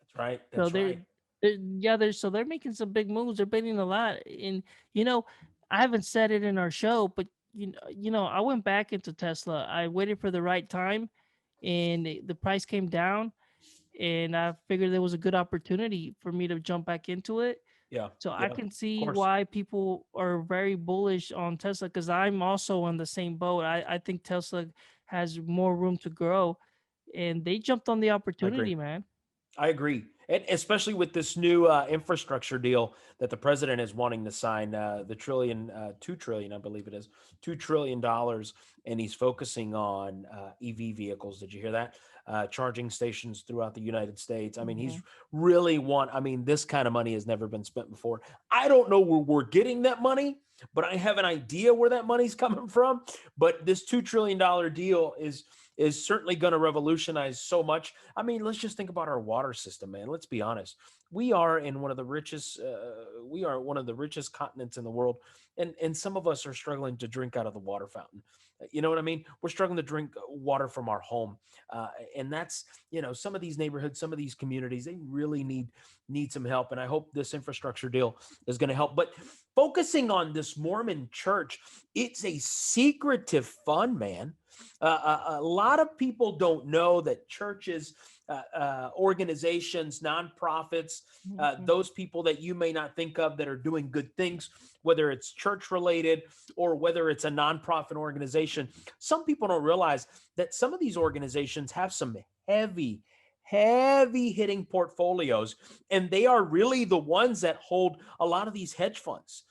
That's right. So That's right. they're making some big moves. They're betting a lot, and you know, I haven't said it in our show, but I went back into Tesla. I waited for the right time, and the price came down, and I figured there was a good opportunity for me to jump back into it. Yeah. So I Yeah. Of can see course. why people are very bullish on Tesla, because I'm also on the same boat. I think Tesla has more room to grow, and they jumped on the I agree. opportunity, man. I agree, and especially with this new infrastructure deal that the president is wanting to sign, the trillion, 2 trillion, I believe it is, $2 trillion, and he's focusing on EV vehicles. Did you hear that? Charging stations throughout the United States. I mean, he's Hmm. really want. I mean, this kind of money has never been spent before. I don't know where we're getting that money, but I have an idea where that money's coming from. But this $2 trillion deal is certainly going to revolutionize so much. I mean, let's just think about our water system, man. Let's be honest. We are in one of the richest. We are one of the richest continents in the world, and some of us are struggling to drink out of the water fountain. You know what I mean? We're struggling to drink water from our home, and that's some of these neighborhoods, some of these communities, they really need some help. And I hope this infrastructure deal is going to help. But focusing on this Mormon church, it's a secretive fund, man. A lot of people don't know that churches, organizations, nonprofits, Mhm. those people that you may not think of that are doing good things, whether it's church related or whether it's a nonprofit organization, some people don't realize that some of these organizations have some heavy hitting portfolios, and they are really the ones that hold a lot of these hedge funds.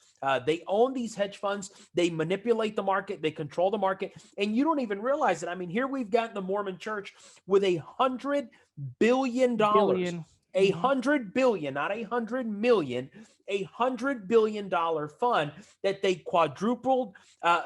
They own these hedge funds. They manipulate the market. They control the market, and you don't even realize it. I mean, here we've got the Mormon Church with $100 billion, Billion. a Mhm. 100 billion, not 100 million, $100 billion fund that they quadrupled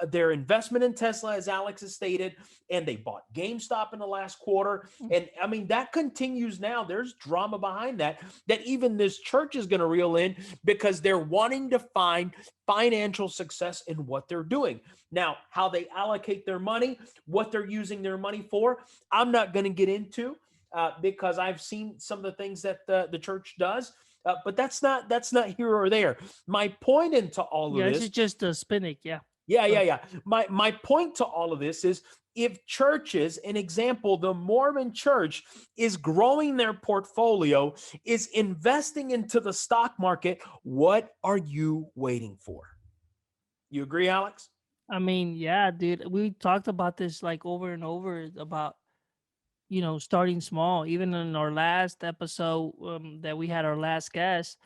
their investment in Tesla, as Alex has stated, and they bought GameStop in the last quarter. Mm. And I mean, that continues now. There's drama behind that, that even this church is going to reel in because they're wanting to find financial success in what they're doing. Now, how they allocate their money, what they're using their money for, I'm not going to get into because I've seen some of the things that the church does. But that's not here or there. My point into all of Yeah, this is this, just a spinach. Yeah. yeah, Go yeah, ahead. yeah. My point to all of this is if churches, an example, the Mormon church is growing their portfolio, is investing into the stock market, what are you waiting for? You agree, Alex? I mean, yeah, dude, we talked about this like over and over about, starting small. Even in our last episode, that we had our last guest,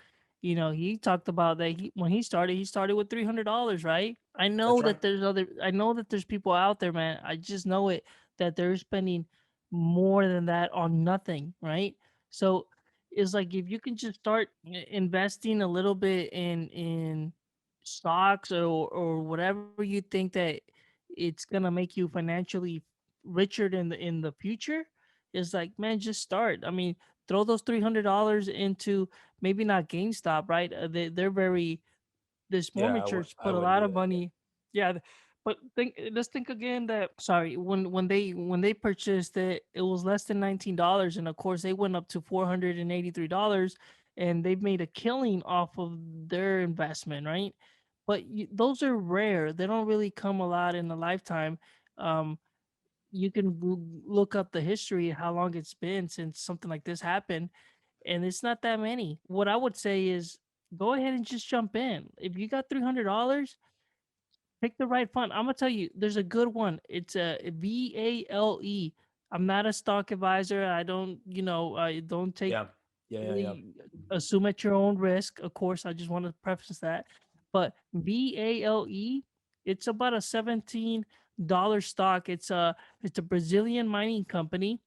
he talked about that when he started with $300, right? That's right. I know that there's people out there, man. I just know it, that they're spending more than that on nothing, right? So it's like if you can just start investing a little bit in stocks or whatever you think that it's gonna make you financially richer in the future, is like, man, just start. I mean, throw those $300 into, maybe not GameStop, right? They're very, this Yeah, Mormon church I put a wouldn't lot do of that. Yeah. money. Yeah, but let's think again that, sorry, when they purchased it, it was less than $19, and of course they went up to $483, and they've made a killing off of their investment, right? But those are rare. They don't really come a lot in a lifetime. Um, you can look up the history, how long it's been since something like this happened, and it's not that many. What I would say is, go ahead and just jump in. If you got $300, pick the right fund. I'm gonna tell you, there's a good one. It's a VALE. I'm not a stock advisor. I don't, I don't take Yeah. Yeah. Yeah. Yeah. really, assume at your own risk. Of course, I just want to preface that. But VALE, it's about a $17 stock. It's a Brazilian mining company,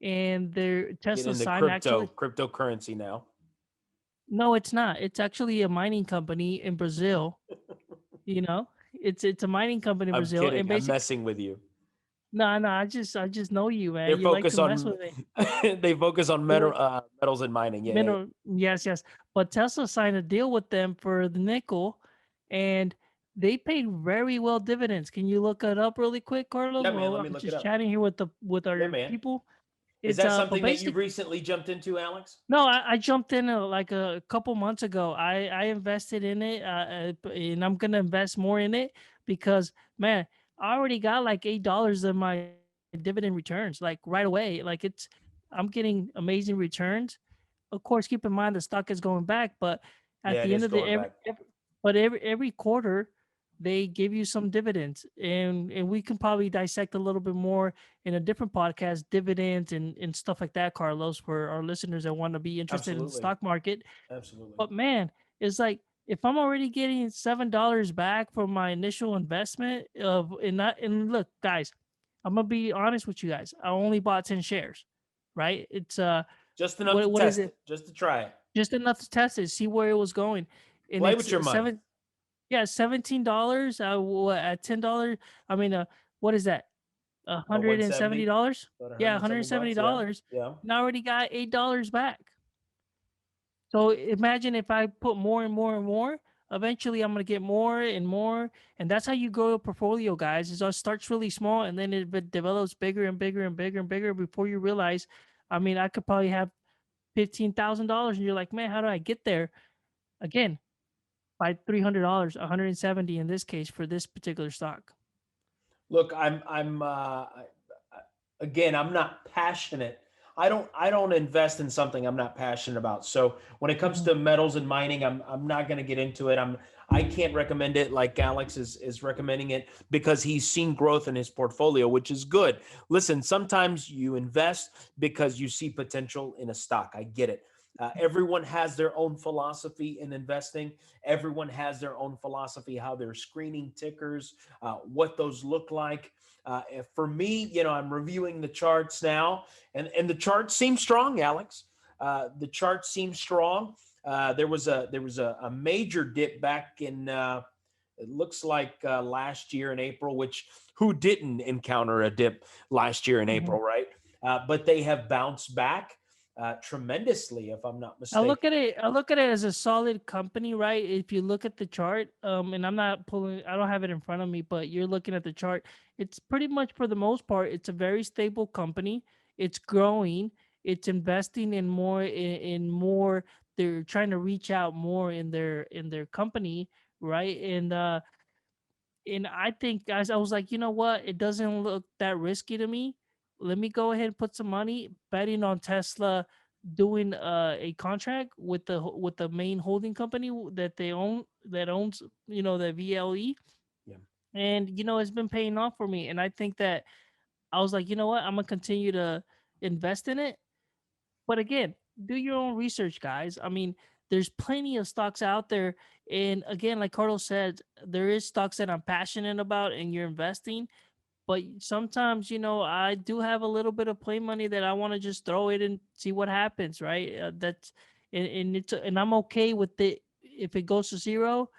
and their Get Tesla into sign actually. cryptocurrency now. No, it's not. It's actually a mining company in Brazil. It's a mining company in I'm Brazil, kidding. and I'm basically, messing with you. no, no, I just know you, man. They're You like to focused mess on with me. they focus on You like metals and mining. Yeah, yeah, mineral, yes, yes. But Tesla signed a deal with them for the nickel, and they paid very well dividends. Can you look it up really quick, Carlos? yeah, man. Well, Let me I'm look it just up. chatting here with Yeah, our man. people. Is It's that but something that you've basic. recently jumped into, Alex? No, I jumped in like a couple months ago. I invested in it, and I'm gonna invest more in it because, man, I already got like $8 of my dividend returns, like right away. Like I'm getting amazing returns. Of course, keep in mind the stock is going back, but at Yeah, it the end is of the going back. every quarter they give you some dividends, and we can probably dissect a little bit more in a different podcast, dividends and stuff like that, Carlos, for our listeners that want to be interested in the Absolutely, stock market. absolutely. But man, it's like, if I'm already getting $7 back from my initial investment of, and look, guys, I'm gonna be honest with you guys. I only bought 10 shares, right? It's Just enough to what is test it? it, just to try it. Just enough to test it, see where it was going, and Play it's with your money. yeah, $17. At $10, I mean, what is that? About hundred and seventy 170, dollars. about Yeah, 170 bucks. Yeah, $170, yeah. and I already got $8 back. So imagine if I put more and more and more. Eventually, I'm gonna get more and more, and that's how you grow a portfolio, guys. Is it starts really small, and then it develops bigger and bigger and bigger and bigger. Before you realize, I mean, I could probably have $15,000, and you're like, man, how do I get there? Again, by $300, 170 in this case for this particular stock. Look, again, I'm not passionate. I don't invest in something I'm not passionate about. So when it comes Mhm. to metals and mining, I'm not going to get into it. I can't recommend it like Alex is recommending it because he's seen growth in his portfolio, which is good. Listen, sometimes you invest because you see potential in a stock. I get it. Everyone has their own philosophy in investing. Everyone has their own philosophy how they're screening tickers, what those look like. For me, I'm reviewing the charts now, and the chart seems strong, Alex. The chart seems strong. There was a major dip back in. It looks like last year in April, which who didn't encounter a dip last year in Mhm. April, right? But they have bounced back tremendously, if I'm not mistaken. I look at it as a solid company, right? If you look at the chart, and I don't have it in front of me, but you're looking at the chart. It's pretty much, for the most part, it's a very stable company. It's growing. It's investing in more. They're trying to reach out more in their company, right? And I think, guys, I was like, you know what? It doesn't look that risky to me. Let me go ahead and put some money betting on Tesla doing a contract with the main holding company that they own, that owns, the VLE. Yeah. and it's been paying off for me. And I think that I was like, you know what, I'm gonna continue to invest in it. But again, do your own research, guys. I mean, there's plenty of stocks out there. And again, like Carlos said, there is stocks that I'm passionate about and you're investing. But sometimes, I do have a little bit of play money that I want to just throw it and see what happens, right? That's and I'm okay with it if it goes to zero.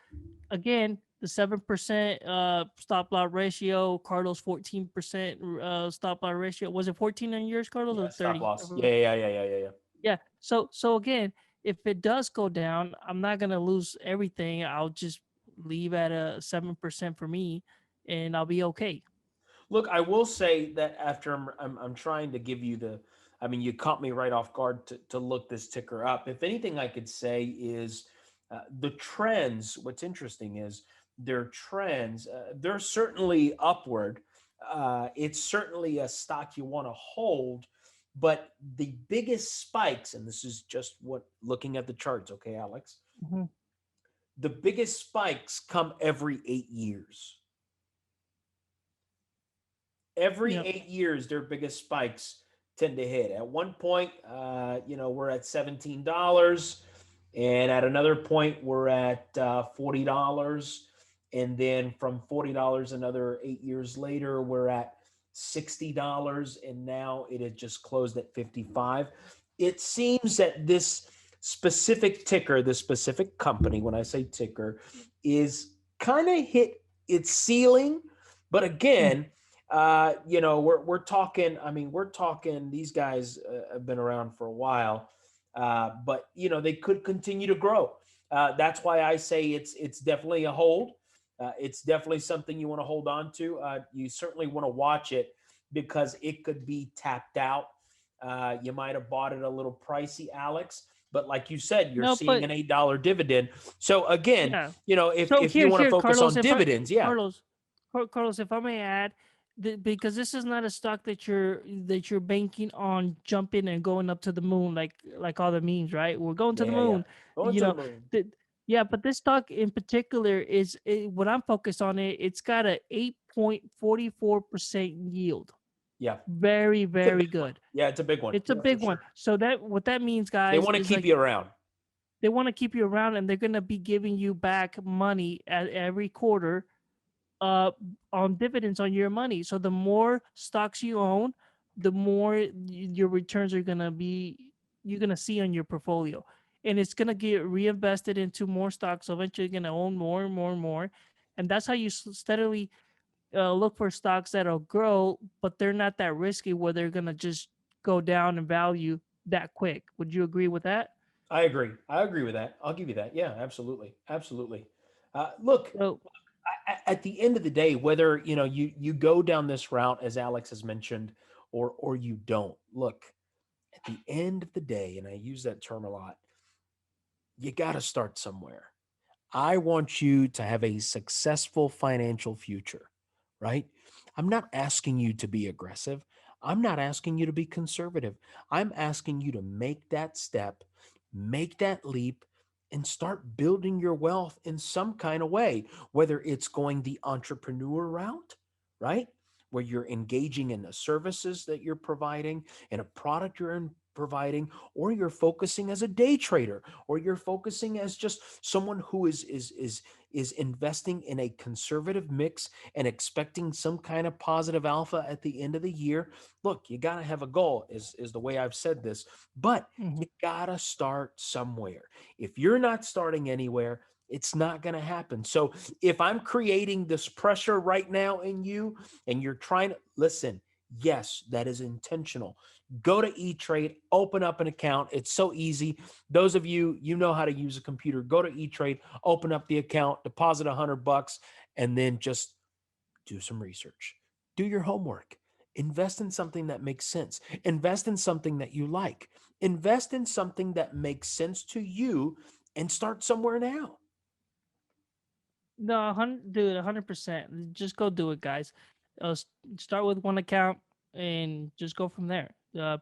Again, the 7% stop loss ratio, Carlos 14% stop loss ratio. Was it 14 on yours, Carlos, or Yeah, stop 30? loss. Yeah. Yeah. So again, if it does go down, I'm not gonna lose everything. I'll just leave at a 7% for me, and I'll be okay. Look, I will say that after I'm trying to give you the, I mean, you caught me right off guard to look this ticker up. If anything, I could say is the trends. What's interesting is their trends. They're certainly upward. It's certainly a stock you want to hold, but the biggest spikes, and this is just what looking at the charts. Okay, Alex, Mhm. the biggest spikes come every 8 years. Every Yep. 8 years, their biggest spikes tend to hit. At one point, we're at $17, and at another point, we're at $40, and then from $40, another 8 years later, we're at $60, and now it had just closed at 55. It seems that this specific ticker, this specific company, when I say ticker, is kind of hit its ceiling, but Mm. again, we're talking. I mean, we're talking. These guys have been around for a while, but they could continue to grow. That's why I say it's definitely a hold. It's definitely something you want to hold on to. You certainly want to watch it because it could be tapped out. You might have bought it a little pricey, Alex. But like you said, you're No, seeing but an $8 dividend. So again, yeah. if So if you here, want to here, focus Carlos, on if I dividends, yeah, Carlos, Carlos, if I may add, because this is not a stock that you're banking on jumping and going up to the moon like all the memes, right? We're going to the yeah. moon, Going you to the know. moon. The, yeah, but this stock in particular what I'm focused on. It's got a 8.44% yield. Yeah, Very, it's a big very one. good. Yeah, it's a big one. It's a Yeah, for big one. sure. So that what that means, They guys, want to is keep like you around. they want to keep you around and they're going to be giving you back money at every quarter uh on dividends on your money. So the more stocks you own, the more your returns are going to be you're going to see on your portfolio. And it's going to get reinvested into more stocks. So eventually you're going to own more and more and more. And that's how you steadily look for stocks that'll grow, but they're not that risky where they're going to just go down in value that quick. Would you agree with that? I agree. I agree with that. I'll give you that. Yeah, absolutely, absolutely. Look, So at the end of the day, whether you go down this route as Alex has mentioned, or you don't. Look, at the end of the day, and I use that term a lot, you got to start somewhere. I want you to have a successful financial future, right? I'm not asking you to be aggressive. I'm not asking you to be conservative. I'm asking you to make that step, make that leap, and start building your wealth in some kind of way, whether it's going the entrepreneur route, right? Where you're engaging in the services that you're providing and a product providing, or you're focusing as a day trader, or you're focusing as just someone who is investing in a conservative mix and expecting some kind of positive alpha at the end of the year. Look, you got to have a goal, is the way I've said this, but mhm. you got to start somewhere. If you're not starting anywhere, it's not going to happen. So if I'm creating this pressure right now in you and you're trying to listen, yes, that is intentional. Go to E-Trade, open up an account. It's so easy. Those of you, you know how to use a computer, go to E-Trade, open up the account, deposit $100, and then just do some research. Do your homework. Invest in something that makes sense. Invest in something that you like. Invest in something that makes sense to you and start somewhere now. No, 100%. Just go do it, guys. Start with one account and just go from there.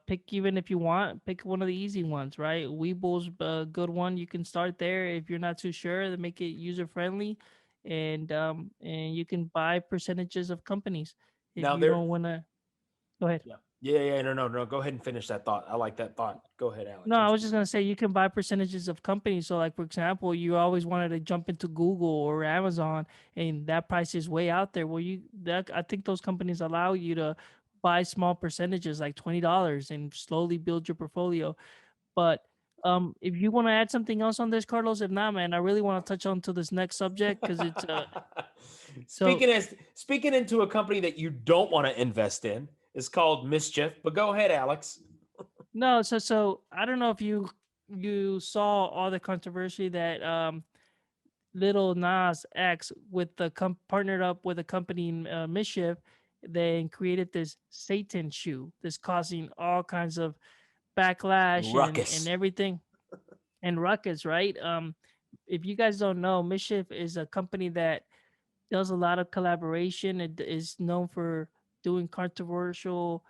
Pick even if you want, pick one of the easy ones, right? Weeble's a good one. You can start there if you're not too sure. To make it user friendly. and you can buy percentages of companies if Now you there. don't want to. Go ahead. Yeah. Yeah. Yeah. No. No. No. Go ahead and finish that thought. I like that thought. Go ahead, No, Alex. I was just gonna say you can buy percentages of companies. So, like for example, you always wanted to jump into Google or Amazon, and that price is way out there. Well, you that I think those companies allow you to buy small percentages, like $20, and slowly build your portfolio. But if you want to add something else on this, Carlos, if not, man, I really want to touch on to this next subject because it's so Speaking into a company that you don't want to invest in is called Mischief. But go ahead, Alex. no, so I don't know if you saw all the controversy that Little Nas X with the partnered up with a company in Mischief, they created this Satan shoe that's causing all kinds of backlash and Ruckus. everything and ruckus, right? If you guys don't know, Mischief is a company that does a lot of collaboration. It is known for doing controversial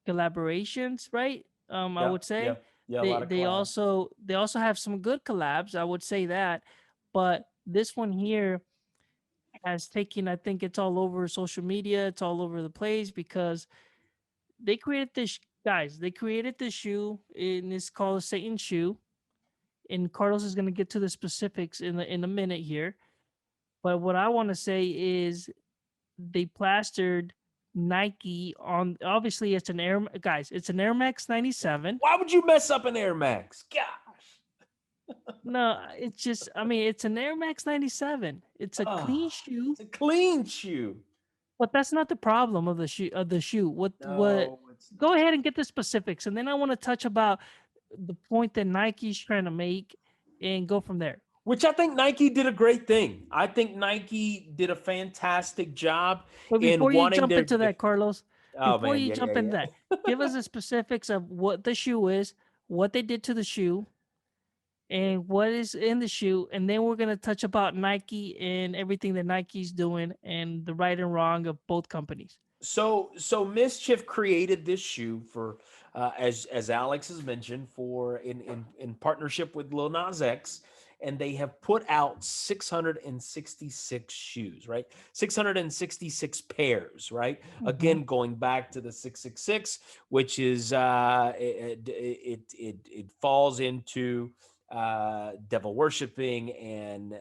collaborations, right? I Yeah. would say Yeah. Yeah. A they lot of they collabs. also they also have some good collabs. I would say that, but this one here has taken. I think it's all over social media. It's all over the place because they created this guys. They created this shoe, and it's called a Satan shoe. And Carlos is going to get to the specifics in a minute here. But what I want to say is they plastered Nike on. Obviously, it's an Air guys. It's an Air Max 97. Why would you mess up an Air Max? Gosh. No, it's just. I mean, it's an Air Max 97. It's a Oh, clean shoe, it's a clean shoe. but that's not the problem of the shoe. What? No, it's Go not. ahead and get the specifics, and then I want to touch about the point that Nike's trying to make, and go from there. Which I think Nike did a great thing. I think Nike did a fantastic job But in before you wanting jump their. into that, Carlos, Oh before man, you yeah, yeah, jump into that, yeah. give us the specifics of what the shoe is, what they did to the shoe, and what is in the shoe, and then we're gonna touch about Nike and everything that Nike's doing and the right and wrong of both companies. So Mischief created this shoe for, as Alex has mentioned, for in partnership with Lil Nas X, and they have put out 666 shoes, right? 666 pairs, right? Hmm. Again, going back to the 666, which is it falls into devil worshiping and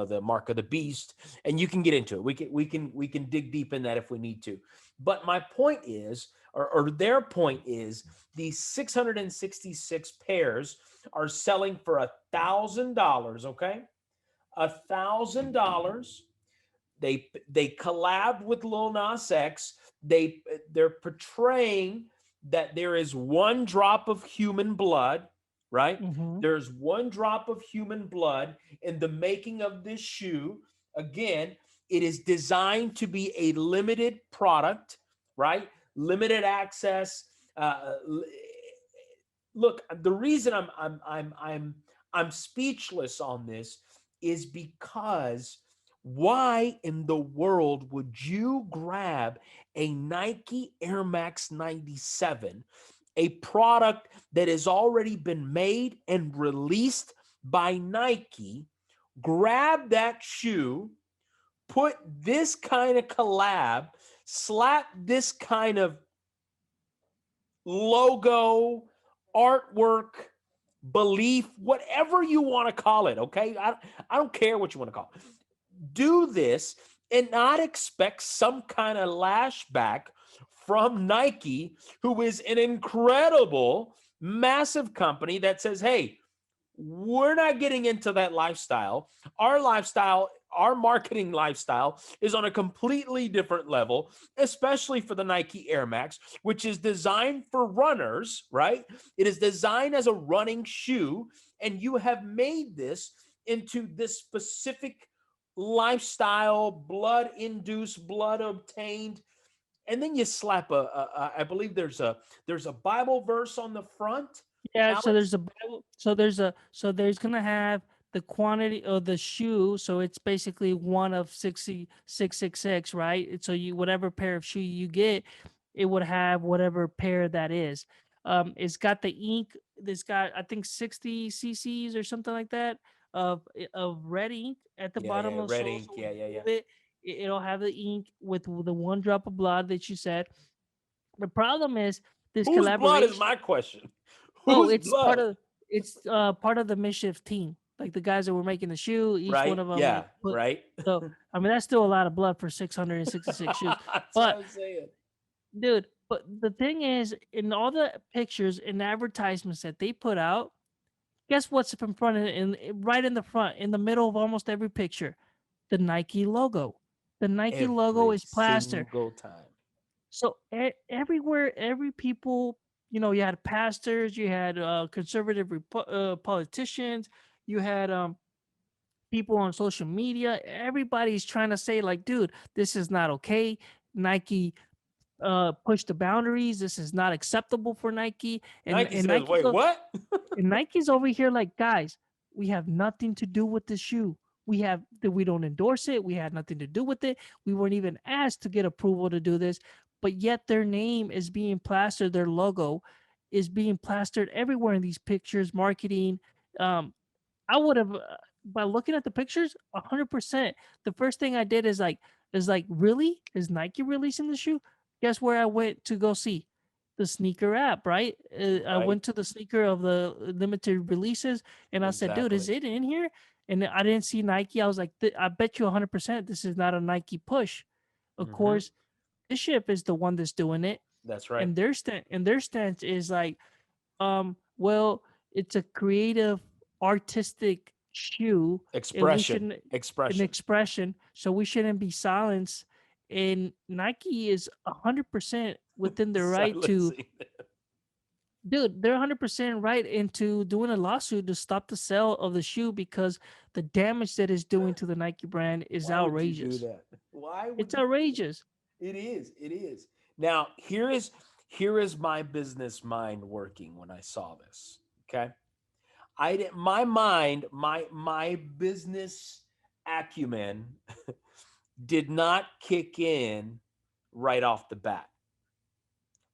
the mark of the beast, and you can get into it. We can dig deep in that if we need to. But my point is, or their point is, these 666 pairs are selling for $1,000. Okay, $1,000. They collabed with Lil Nas X. They're portraying that there is one drop of human blood, right? Hmm. There's one drop of human blood in the making of this shoe. Again, it is designed to be a limited product, right? Limited access. Look, the reason I'm speechless on this is because why in the world would you grab a Nike Air Max 97, a product that has already been made and released by Nike, grab that shoe, put this kind of collab, slap this kind of logo, artwork, belief, whatever you want to call it, okay? I don't care what you want to call it. Do this and not expect some kind of lashback from Nike, who is an incredible, massive company that says, hey, we're not getting into that lifestyle. Our lifestyle, our marketing lifestyle is on a completely different level, especially for the Nike Air Max, which is designed for runners, right? It is designed as a running shoe, and you have made this into this specific lifestyle, blood induced, blood obtained. And then you slap I believe there's a Bible verse on the front, Yeah, so Alex. there's a Bible, so there's gonna have the quantity of the shoe, so it's basically one of 666, right? So you whatever pair of shoe you get, it would have whatever pair that is. It's got the ink. It's got I think 60 cc's or something like that of red ink at the Yeah, bottom yeah, of the red sole. ink. So when Yeah, you yeah, yeah. move it, it'll have the ink with the one drop of blood that you said. The problem is this Whose blood is collaboration. my question? Oh, Whose blood? it's part of the mischief team. Like the guys that were making the shoe, each one Right? of them like Yeah, put. right. So I mean that's still a lot of blood for 666 shoes. That's what But I'm saying. dude, but the thing is, in all the pictures and advertisements that they put out, guess what's up in front of it? Right in the front, in the middle of almost every picture, the Nike logo. The Nike logo Every is plaster. single time. So everywhere, every people, you had pastors, you had conservative politicians, you had people on social media. Everybody's trying to say like, dude, this is not okay. Nike push the boundaries. This is not acceptable for Nike. And Nike and says, Nike's "Wait, o- what?" and Nike's over here like, guys, we have nothing to do with this shoe. We don't endorse it. We had nothing to do with it. We weren't even asked to get approval to do this, but yet their name is being plastered. Their logo is being plastered everywhere in these pictures, marketing. Um, I would have by looking at the pictures, 100%. The first thing I did is like, really? Is Nike releasing the shoe? Guess where I went to go see? The sneaker app, right? I Right? went to the sneaker of the limited releases, and I said, "Dude, is Exactly. it in here?" And I didn't see Nike. I was like, "I bet you 100% this is not a Nike push." Of Hmm. course, Bishop is the one that's doing it, That's right. and their stance is like, well, it's a creative, artistic shoe, and we Expression. shouldn't an Expression. expression, so we shouldn't be silenced. And Nike is 100% within their right to, Silencing. dude. They're 100% right into doing a lawsuit to stop the sale of the shoe because the damage that it's doing to the Nike brand is Why would you do outrageous. that? Why would It's you? outrageous. It is. It is. Now, here is my business mind working when I saw this. Okay. My mind, my business acumen did not kick in right off the bat.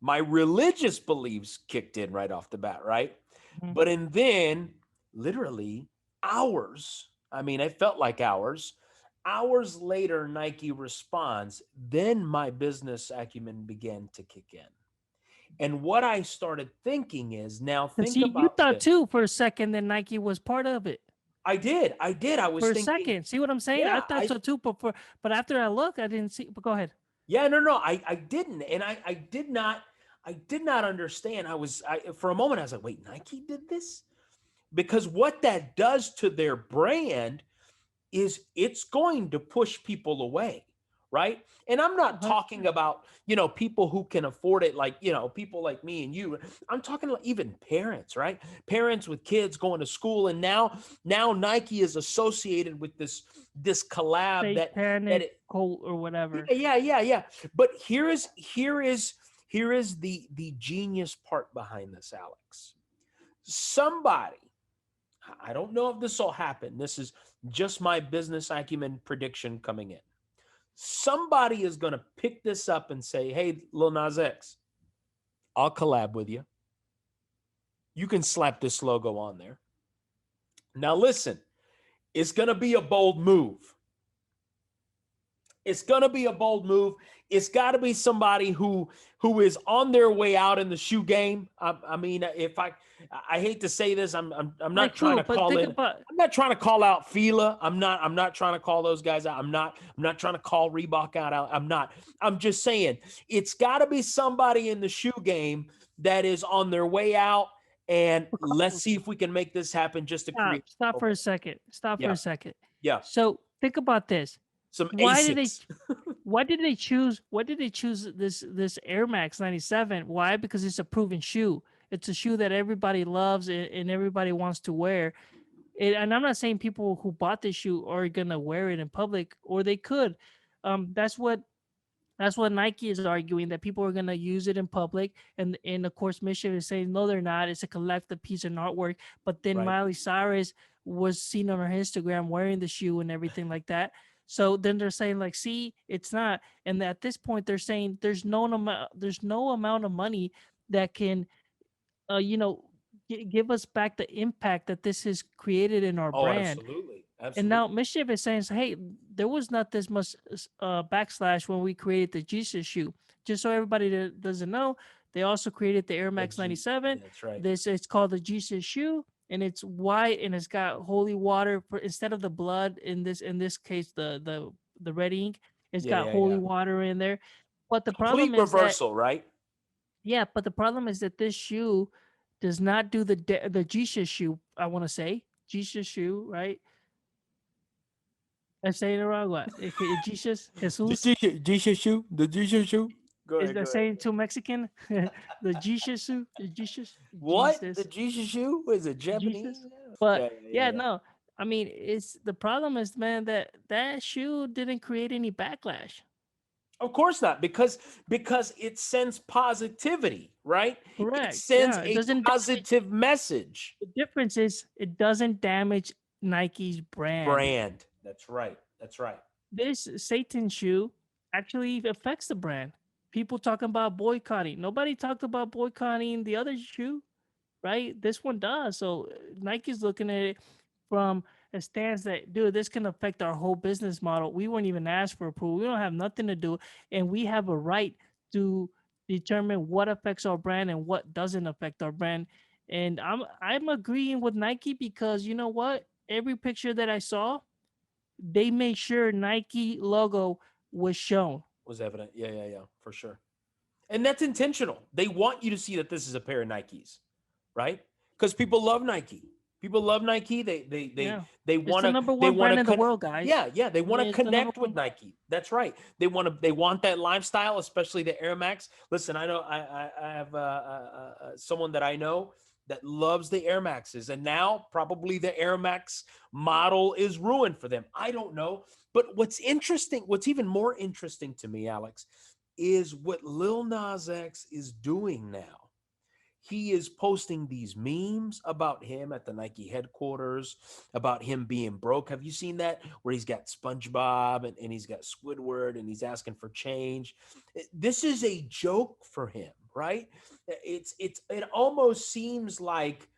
My religious beliefs kicked in right off the bat, right? Mhm. But and then literally hours, I mean, it felt like hours later, Nike responds, then my business acumen began to kick in. And what I started thinking is, now And think see, you about thought this. too for a second that Nike was part of it. I did. I was For a thinking, second. See what I'm saying? I yeah, thought so too, but after I look, I didn't see. But go ahead. yeah, no, I didn't. And I did not understand. For a moment, I was like, wait, Nike did this? Because what that does to their brand is it's going to push people away, right? And I'm not talking 100%. about, people who can afford it, like, people like me and you. I'm talking like even parents, right? Parents with kids going to school, and now Nike is associated with this collab that Satanic it, cult or yeah, whatever. yeah, yeah, yeah. But here is the genius part behind this, Alex. Somebody, I don't know if this will happen. This is just my business acumen prediction coming in. Somebody is going to pick this up and say, "Hey, Lil Nas X, I'll collab with you. You can slap this logo on there." Now, listen, it's going to be a bold move. It's gonna be a bold move. It's got to be somebody who is on their way out in the shoe game. I mean, if I hate to say this, I'm not Like trying who? to But call think in. about I'm not trying to call out Fila. I'm not trying to call those guys out. I'm not trying to call Reebok out. I'm not. I'm just saying it's got to be somebody in the shoe game that is on their way out. And let's see if we can make this happen just to create. stop for Okay. a second. Stop for Yeah. a second. Yeah. So think about this. Some Why did they Asics. why did they choose this Air Max 97? Why? Because it's a proven shoe. It's a shoe that everybody loves and everybody wants to wear. And I'm not saying people who bought this shoe are gonna wear it in public, or they could. That's what Nike is arguing, that people are gonna use it in public, and of course Mischief is saying no, they're not. It's a collective piece of artwork. But then Right. Miley Cyrus was seen on her Instagram wearing the shoe and everything like that. So then they're saying like, see, it's not. And at this point, they're saying there's no amount of money that can, uh, you know, give us back the impact that this has created in our Oh, brand. absolutely. And now Absolutely. Mischief is saying, hey, there was not this much backslash when we created the Jesus shoe. Just so everybody that doesn't know, they also created the Air The Max G. 97. That's right. This it's called the Jesus shoe, and it's white and it's got holy water for instead of the blood in this case the red ink. It's Yeah, got yeah, holy yeah. water in there. But the Complete problem is that reversal, right? yeah, but the problem is that this shoe does not do the Jesus shoe. I want to say Jesus shoe, right? I'm saying it wrong. What? Jesus, The Jesus. Jesus shoe. The Jesus shoe. Go Is ahead. that Go ahead. saying too Mexican? The Jesus, the Jesus, What? The Jesus, Jesus shoe? Is it Japanese? Jesus. But Yeah, yeah, yeah, yeah, yeah. no. I mean, it's the problem is, man, that that shoe didn't create any backlash. Of course not, because it sends positivity, right? It Correct. sends Yeah, it a doesn't damage. positive message. The difference is it doesn't damage Nike's brand. Brand. That's right. That's right. This Satan shoe actually affects the brand. People talking about boycotting. Nobody talked about boycotting the other shoe, right? This one does. So Nike's looking at it from a stance that, dude, this can affect our whole business model. We weren't even asked for approval. We don't have nothing to do, and we have a right to determine what affects our brand and what doesn't affect our brand. And I'm agreeing with Nike because you know what? Every picture that I saw, they made sure Nike logo was shown. Was evident. Yeah, yeah, yeah, for sure. And that's intentional. They want you to see that this is a pair of Nikes, right? Because people love Nike. People love Nike. Yeah, They it's want the to number they one want brand to in the world, guys. yeah, yeah, they I want to mean, it's the number connect one with brand. Nike. That's right. They want that lifestyle, especially the Air Max. Listen, I know I have someone that I know that loves the Air Maxes, and now probably the Air Max model is ruined for them. I don't know, but what's interesting, what's even more interesting to me, Alex, is what Lil Nas X is doing now. He is posting these memes about him at the Nike headquarters, about him being broke. Have you seen that? Where he's got SpongeBob and he's got Squidward and he's asking for change. This is a joke for him, right? It almost seems like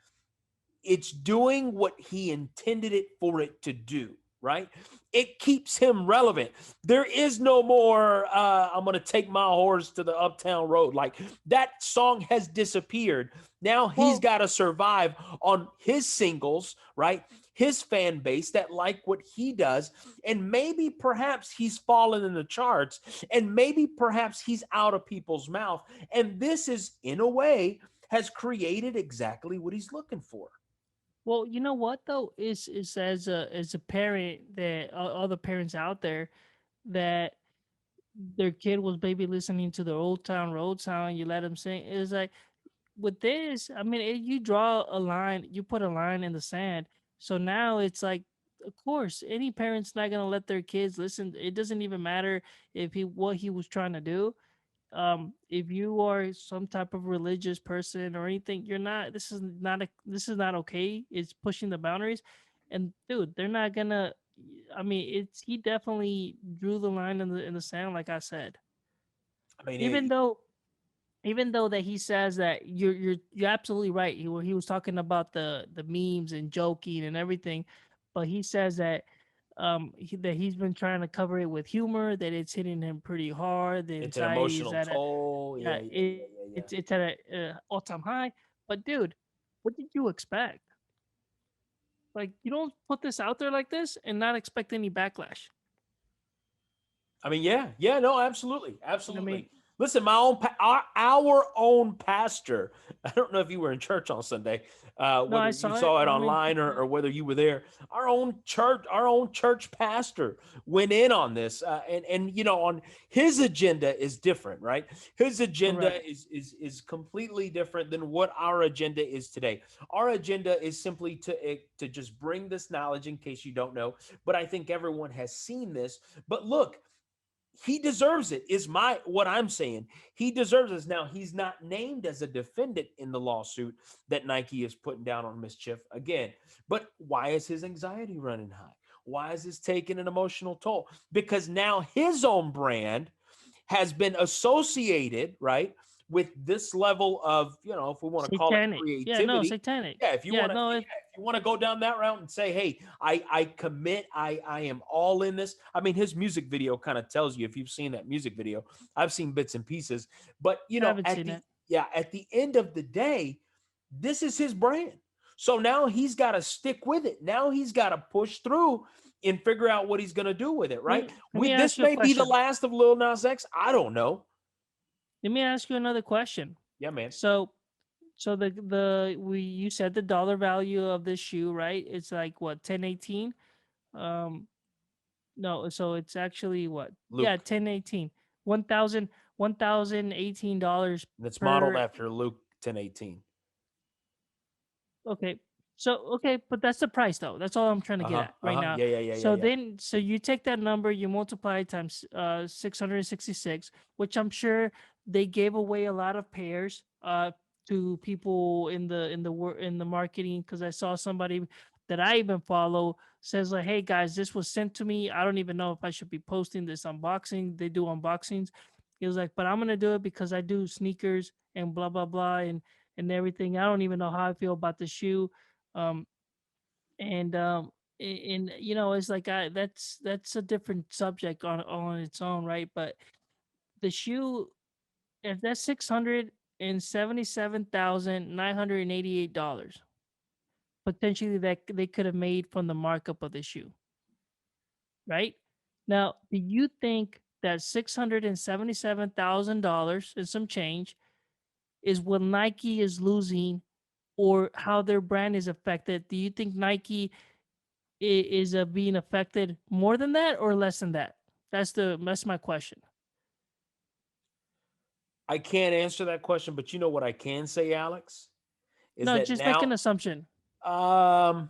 it's doing what he intended it for it to do, right? It keeps him relevant. There is no more I'm going to take my horse to the uptown road. Like, that song has disappeared. Now he's Well, got to survive on his singles, right? His fan base that like what he does, and maybe perhaps he's fallen in the charts, and maybe perhaps he's out of people's mouth, and this is in a way has created exactly what he's looking for. well, you know what though is as a parent that all the parents out there that their kid was maybe listening to the Old Town Road song, you let them sing. It's like with this, I mean, you draw a line, you put a line in the sand. So now it's like, of course, any parent's not gonna let their kids listen. It doesn't even matter if he what he was trying to do. If you are some type of religious person or anything, you're not. This is not okay. It's pushing the boundaries, and dude, they're not gonna. I mean, it's he definitely drew the line in the sand, like I said. I mean, Even though even though that he says that you're absolutely right. He was talking about the memes and joking and everything, but he says that that he's been trying to cover it with humor, that it's hitting him pretty hard. The it's an anxiety is emotional at a toll. yeah, Yeah, yeah, yeah, yeah, yeah. it's at a all time high. But dude, what did you expect? Like you don't put this out there like this and not expect any backlash. I mean, yeah, yeah, no, absolutely, You know what I mean? absolutely. Listen, our own pastor. I don't know if you were in church on Sunday, No, I whether you saw it. saw it I mean, online or whether you were there. Our own church pastor went in on this, and on his agenda is different, right? His correct. agenda is completely different than what our agenda is today. Our agenda is simply to just bring this knowledge in case you don't know, but I think everyone has seen this. But look, he deserves it, is my what I'm saying. He deserves it. Now, he's not named as a defendant in the lawsuit that Nike is putting down on Mischief again. But why is his anxiety running high? Why is this taking an emotional toll? Because now his own brand has been associated, right, with this level of, if we want to call it Satanic. Yeah, no, creativity. satanic. Yeah, if you Yeah, want to, no, yeah, it, if you want to go down that route and say, hey, I commit, I am all in this. I mean, his music video kind of tells you, if you've seen that music video. I've seen bits and pieces, but I haven't seen it. at the end of the day, this is his brand. So now he's got to stick with it. Now he's got to push through and figure out what he's going to do with it, right? Let me This ask you a may be the question. last of Lil Nas X. I don't know. Let me ask you another question. Yeah, man. So, so the we you said the dollar value of this shoe, right? It's like what 1018. Um, no, so it's actually what? Yeah, Luke. 1018. 1,000 $1,018 That's modeled per. after Luke 1018. Okay. So okay, but that's the price though. That's all I'm trying to get Uh-huh. at right Uh-huh. now. Yeah, yeah, yeah, yeah, So yeah. then so you take that number, you multiply it times 666, which I'm sure they gave away a lot of pairs to people in the marketing, because I saw somebody that I even follow says like, "Hey guys, this was sent to me. I don't even know if I should be posting this unboxing. They do unboxings." He was like, "But I'm gonna do it because I do sneakers and blah blah blah and everything. I don't even know how I feel about the shoe." Um, and it's like that's a different subject on its own, right? But the shoe, if that's $677,988 potentially that they could have made from the markup of the shoe, right? Now, do you think that $677,000 and some change is what Nike is losing, or how their brand is affected? Do you think Nike is being affected more than that or less than that? That's my question. I can't answer that question, but you know what I can say, Alex, is No, that just make now an assumption. I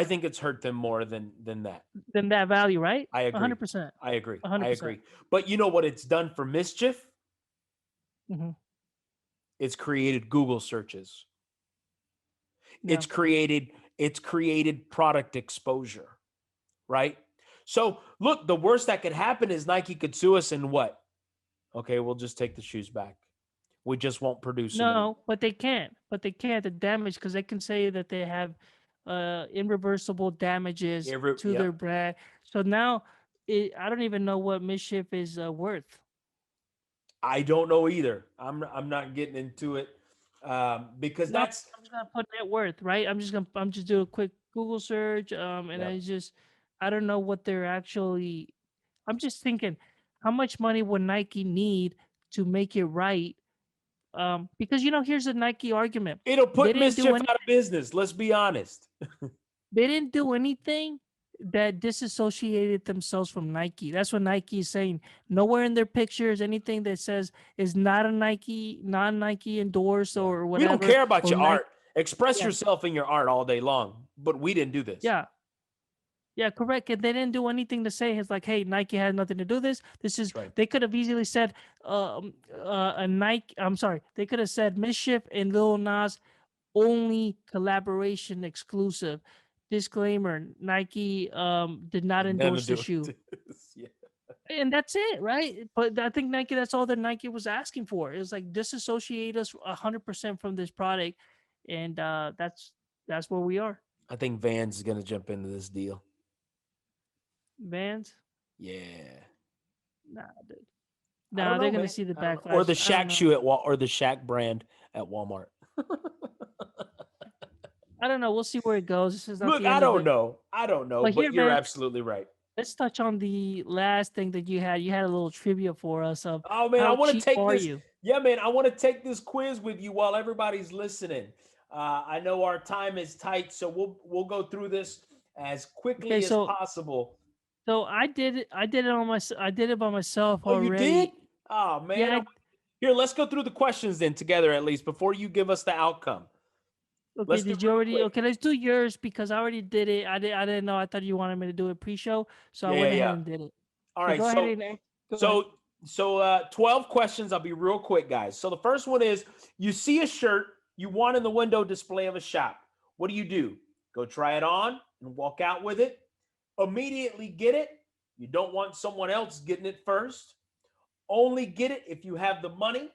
think it's hurt them more than that. Then that value, right? I A agree. hundred percent. I agree. A hundred I percent. agree. But you know what it's done for mischief? Mm-hmm. It's created Google searches. Yeah. It's created product exposure, right? So look, the worst that could happen is Nike could sue us and what? Okay, we'll just take the shoes back. We just won't produce them anymore. No, but they can't. But they can't. The damage, because they can say that they have irreversible damages to their Yep. brand. So now, I don't even know what mischief is worth. I don't know either. I'm not getting into it because No, that's I'm just gonna put net worth, right? I'm just do a quick Google search, and yep. I don't know what they're actually. I'm just thinking, how much money would Nike need to make it right? Because here's the Nike argument: It'll they put didn't do mischief any, out of business. Let's be honest. they didn't do anything that disassociated themselves from Nike. That's what Nike is saying. Nowhere in their pictures anything that says is not a Nike, non-Nike endorsed Yeah. or We don't whatever, care about or your Nike. art. Express Yeah, yourself in your art all day long, but we didn't do this. yeah. Yeah, correct. And they didn't do anything to say it's like, hey, Nike had nothing to do this. This is That's right. they could have easily said a Nike. I'm sorry, they could have said Mischief and Lil Nas only collaboration exclusive. Disclaimer: Nike did not And then to endorse the do shoe, this. Yeah. and that's it, right? But I think Nike, that's all that Nike was asking for. It was like disassociate us 100% from this product, and that's where we are. I think Vans is gonna jump into this deal. Vans, Yeah. nah, dude. I don't Nah, they're know, gonna man. see the I don't know. Or the backlash. I don't Shaq know. shoe at or the Shaq brand at Walmart. I don't know. We'll see where it goes. This is not Look, the I end of don't it. know. I don't know, But but here, you're man, absolutely right. let's touch on the last thing that you had. You had a little trivia for us of Oh man, I how want to cheap take are this. you? Yeah, man, I want to take this quiz with you while everybody's listening. I know our time is tight, so we'll go through this as Okay, quickly as so possible. I did it. I did it I did it by myself Oh, you did? already. Oh man, Yeah. here. Let's go through the questions then together at least before you give us the outcome. Okay. Let's do Did you real already? quick. Okay. Let's do yours because I already did it. I didn't know. I thought you wanted me to do it pre-show, so I Yeah, yeah, went ahead yeah. and did it. All Okay. right, Go ahead so and go ahead. so so 12 questions. I'll be real quick, guys. So the first one is: you see a shirt you want in the window display of a shop. What do? Go try it on and walk out with it. Immediately get it. You don't want someone else getting it first. Only get it if you have the money.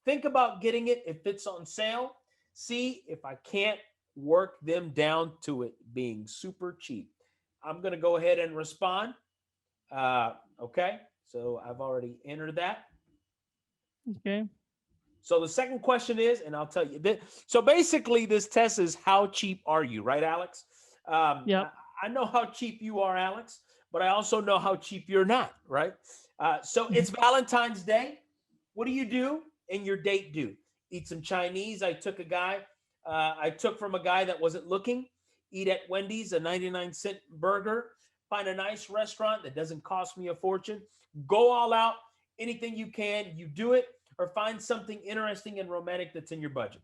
Think about getting it if it's on sale. See if I can't work them down to it being super cheap. I'm going to go ahead and respond. Okay, so I've already entered that. Okay. So the second question is, and I'll tell you this. So basically, this test is how cheap are you, right, Alex? Um, Yep. I, I know how cheap you are, Alex, but I also know how cheap you're not, right? So Mhm. it's Valentine's Day. What do you do and your date do? Eat some Chinese. I took from a guy that wasn't looking. Eat at Wendy's, a 99-cent burger. Find a nice restaurant that doesn't cost me a fortune. Go all out. Anything you can, you do it, or find something interesting and romantic that's in your budget.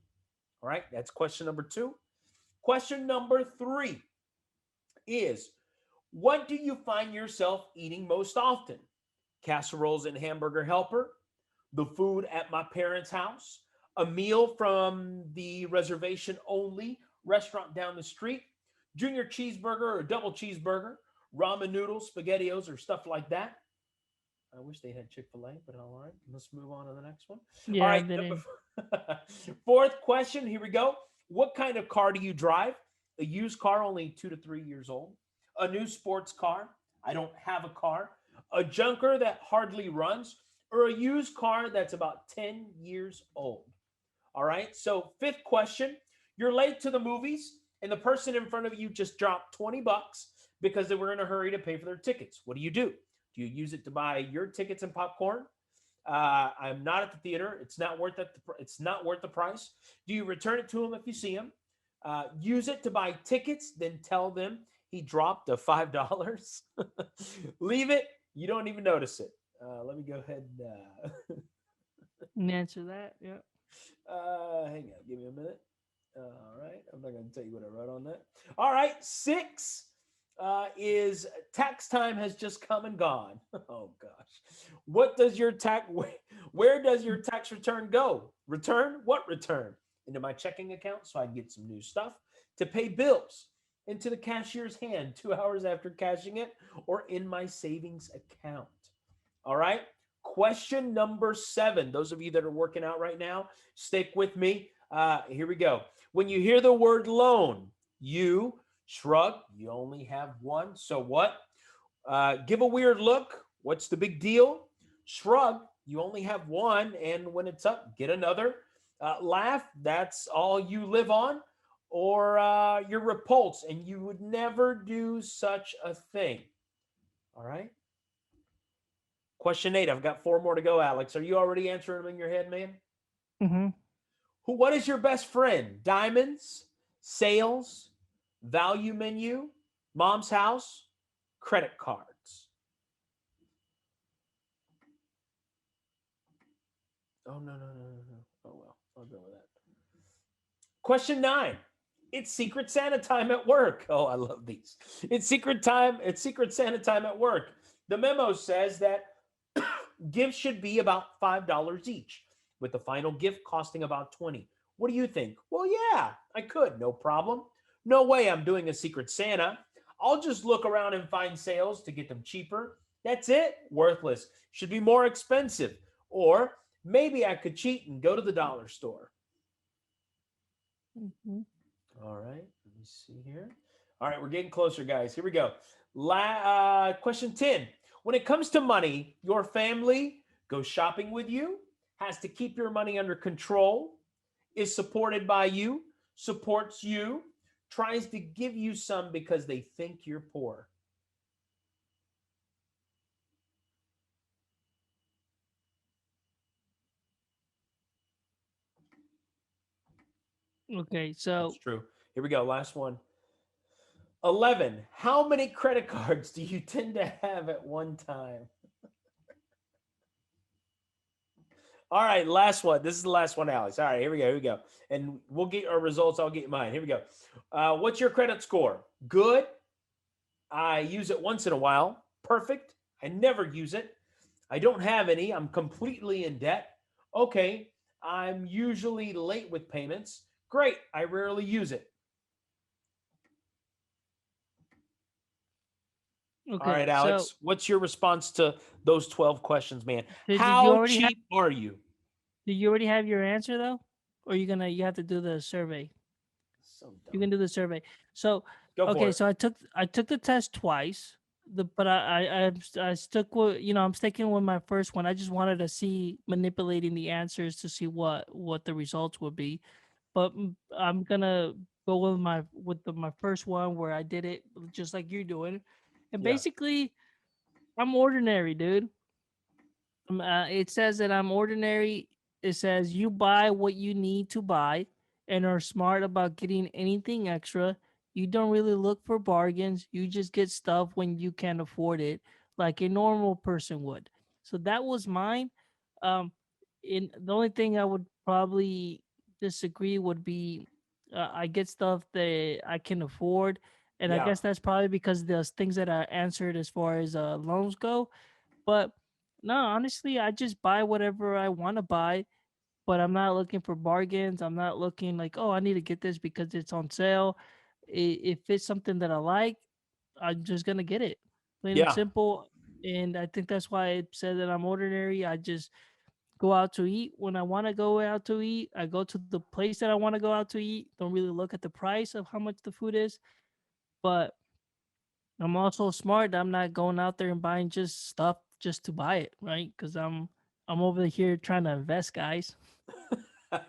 All right, that's question number two. Question number three is, what do you find yourself eating most often? Casseroles and hamburger helper, the food at my parents' house, a meal from the reservation only restaurant down the street, junior cheeseburger or double cheeseburger, ramen noodles, spaghettios, or stuff like that. I wish they had Chick fil A, but all right, let's move on to the next one. All Yeah, right, they didn't. fourth question. Here we go. What kind of car do you drive? A used car, only 2 to 3 years old. A new sports car. I don't have a car. A junker that hardly runs, or a used car that's about 10 years old. All right. So, fifth question, you're late to the movies, and the person in front of you just dropped 20 bucks because they were in a hurry to pay for their tickets. What do you do? Do you use it to buy your tickets and popcorn? I'm not at the theater. It's not worth it. It's not worth the price. Do you return it to him if you see him? Use it to buy tickets, then tell them he dropped a $5. Leave it. You don't even notice it. Let me go ahead and Answer that. Yeah. hang on. Give me a minute. All right. I'm not going to tell you what I wrote on that. All right. Six is tax time has just come and gone. Oh gosh. What does your tax? Where does your tax return go? Return what return? Into my checking account so I can get some new stuff, to pay bills, into the cashier's hand 2 hours after cashing it, or in my savings account. All right. Question number seven. Those of you that are working out right now, stick with me. Here we go. When you hear the word loan, you shrug. You only have one. So what? Give a weird look. What's the big deal? Shrug. You only have one. And when it's up, get another. Laugh. That's all you live on. Or you're repulsed and you would never do such a thing. All right. Question eight. I've got four more to go, Alex. Are you already answering them in your head, man? Mm-hmm. What is your best friend? Diamonds, sales, value menu, mom's house, credit cards. Oh, no, no, no, no, no. Oh, well, I'll go with that. Question nine. It's Secret Santa time at work. Oh, I love these. It's secret time. It's Secret Santa time at work. The memo says that gifts should be about $5 each, with the final gift costing about 20. What do you think? Well, yeah, I could, no problem. No way I'm doing a Secret Santa. I'll just look around and find sales to get them cheaper. That's it. Worthless. Should be more expensive. Or maybe I could cheat and go to the dollar store. Mm-hmm. All right, let me see here. All right, we're getting closer, guys. Here we go. Question 10. When it comes to money, your family goes shopping with you, has to keep your money under control, is supported by you, supports you, tries to give you some because they think you're poor. Okay. That's So true. Here we go. Last one. 11. How many credit cards do you tend to have at one time? All right, last one. This is the last one, Alex. All right, here we go. Here we go. And we'll get our results. I'll get mine. Here we go. What's your credit score? Good. I use it once in a while. Perfect. I never use it. I don't have any. I'm completely in debt. Okay. I'm usually late with payments. Great. I rarely use it. All okay. right, So Alex. What's your response to those 12 questions, man? did you How already have? cheap are you? Do you already have your answer though, or you have to do the survey? So You dumb. can do the survey. So, Go for okay, it. so I took the test twice. But I stuck with, I'm sticking with my first one. I just wanted to see manipulating the answers to see what the results would be. But I'm gonna go with my first one where I did it just like you're doing, and Yeah. basically I'm ordinary, dude. It says that I'm ordinary. It says you buy what you need to buy and are smart about getting anything extra. You don't really look for bargains. You just get stuff when you can afford it, like a normal person would. So that was mine. Um, in the only thing I would probably disagree would be I get stuff that I can afford, and I Yeah. guess that's probably because there's things that I answered as far as loans go. But no, honestly, I just buy whatever I want to buy, but I'm not looking for bargains. I'm not looking like, oh, I need to get this because it's on sale. If it's something that I like, I'm just gonna get it, plain and Yeah. simple. And I think that's why it said that I'm ordinary. I just go out to eat when I want to go out to eat. I go to the place that I want to go out to eat. Don't really look at the price of how much the food is, but I'm also smart. I'm not going out there and buying just stuff just to buy it, right? Because I'm over here trying to invest, guys. I'm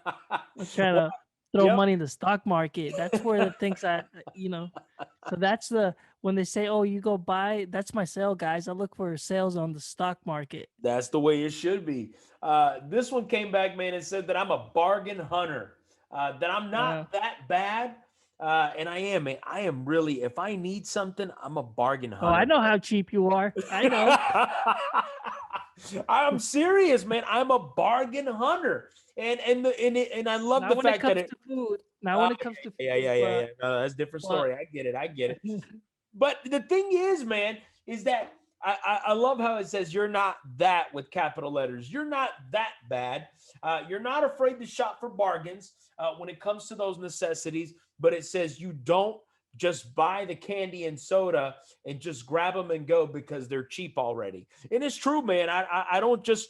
trying Well, to throw yep. money in the stock market. That's where the things So that's the when they say, "Oh, you go buy," that's my sale, guys. I look for sales on the stock market. That's the way it should be. This one came back, man, and said that I'm a bargain hunter, that I'm not Uh, that bad. And I am, man. I am really, if I need something, I'm a bargain oh, I hunter, know how cheap you are. I know. bro. I'm serious, man. I'm a bargain hunter. And I love the Not when it fact that comes it, to food. Not oh, when it comes to yeah, food, yeah, yeah, yeah. No, that's a different but story. I get it. I get it. But the thing is, man, is that I love how it says you're not that with capital letters. You're not that bad. You're not afraid to shop for bargains when it comes to those necessities. But it says you don't just buy the candy and soda and just grab them and go because they're cheap already. And it's true, man. I don't just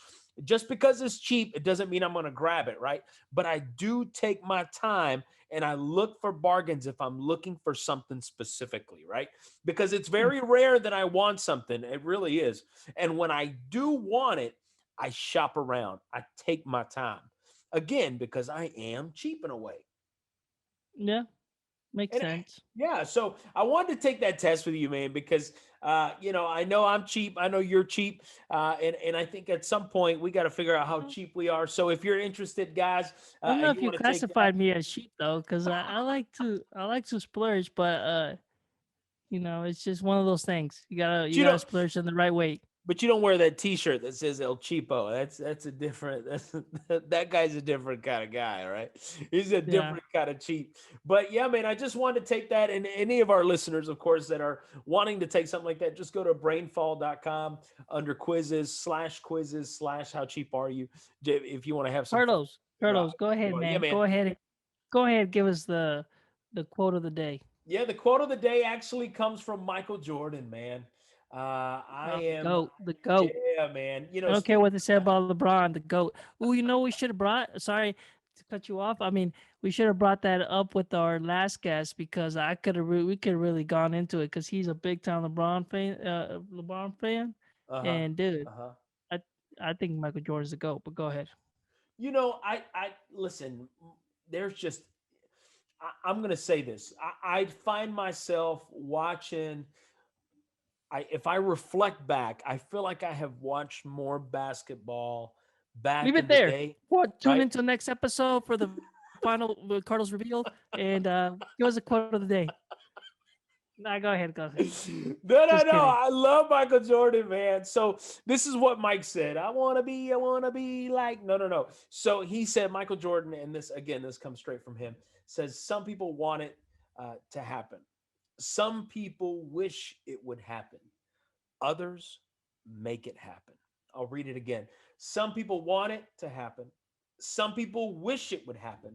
because it's cheap, it doesn't mean I'm going to grab it, right? But I do take my time and I look for bargains if I'm looking for something specifically, right? Because it's very rare that I want something. It really is. And when I do want it, I shop around. I take my time. Again, because I am cheap in a way. yeah, makes And sense. yeah, so I wanted to take that test with you, man, because I know I'm cheap. I know you're cheap, and I think at some point we got to figure out how cheap we are. So if you're interested, guys, I don't know and if you you want to take that, classified me as sheep though, because I like to splurge, but it's just one of those things. You gotta but you gotta splurge in the right way. you don't wear that T-shirt that says El Cheapo. That's a different. That guy's a different kind of guy, right? He's a Yeah. different kind of cheap. But yeah, man, I just wanted to take that, and any of our listeners, of course, that are wanting to take something like that, just go to brainfall.com under quizzes/quizzes/ how cheap are you, if you want to have some fun. Carlos, go ahead, Yeah, man. man. Go ahead. Give us the quote of the day. Yeah, the quote of the day actually comes from Michael Jordan, man. I The am, goat, the goat. yeah, man. I don't care Speaking what they say about LeBron, the goat. Oh, we should have brought. Sorry to cut you off. I mean, we should have brought that up with our last guest because we could have really gone into it because he's a big time LeBron fan, uh-huh, and dude, uh-huh. I I think Michael Jordan's the goat. But go ahead. I listen. There's just I'm gonna say this. I find myself watching. If I reflect back, I feel like I have watched more basketball Leave back it in the there. day, What? Tune right? into the next episode for the final Cardinals reveal, and give us a quote of the day. Nah, go ahead. Go ahead. No, no, Just no. kidding. I love Michael Jordan, man. So this is what Mike said. I wanna be like, no, no, no. So he said, Michael Jordan, and this again, this comes straight from him, says some people want it to happen. Some people wish it would happen. Others make it happen. I'll read it again. Some people want it to happen. Some people wish it would happen.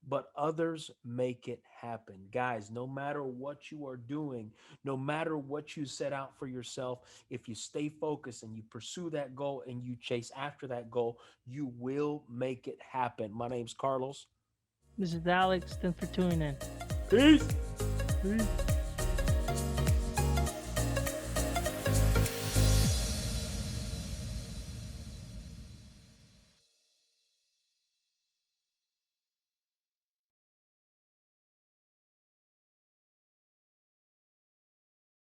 but others make it happen. Guys, no matter what you are doing, no matter what you set out for yourself, if you stay focused and you pursue that goal and you chase after that goal, you will make it happen. My name's Carlos. This is Alex. Thanks for tuning in. Peace. Peace.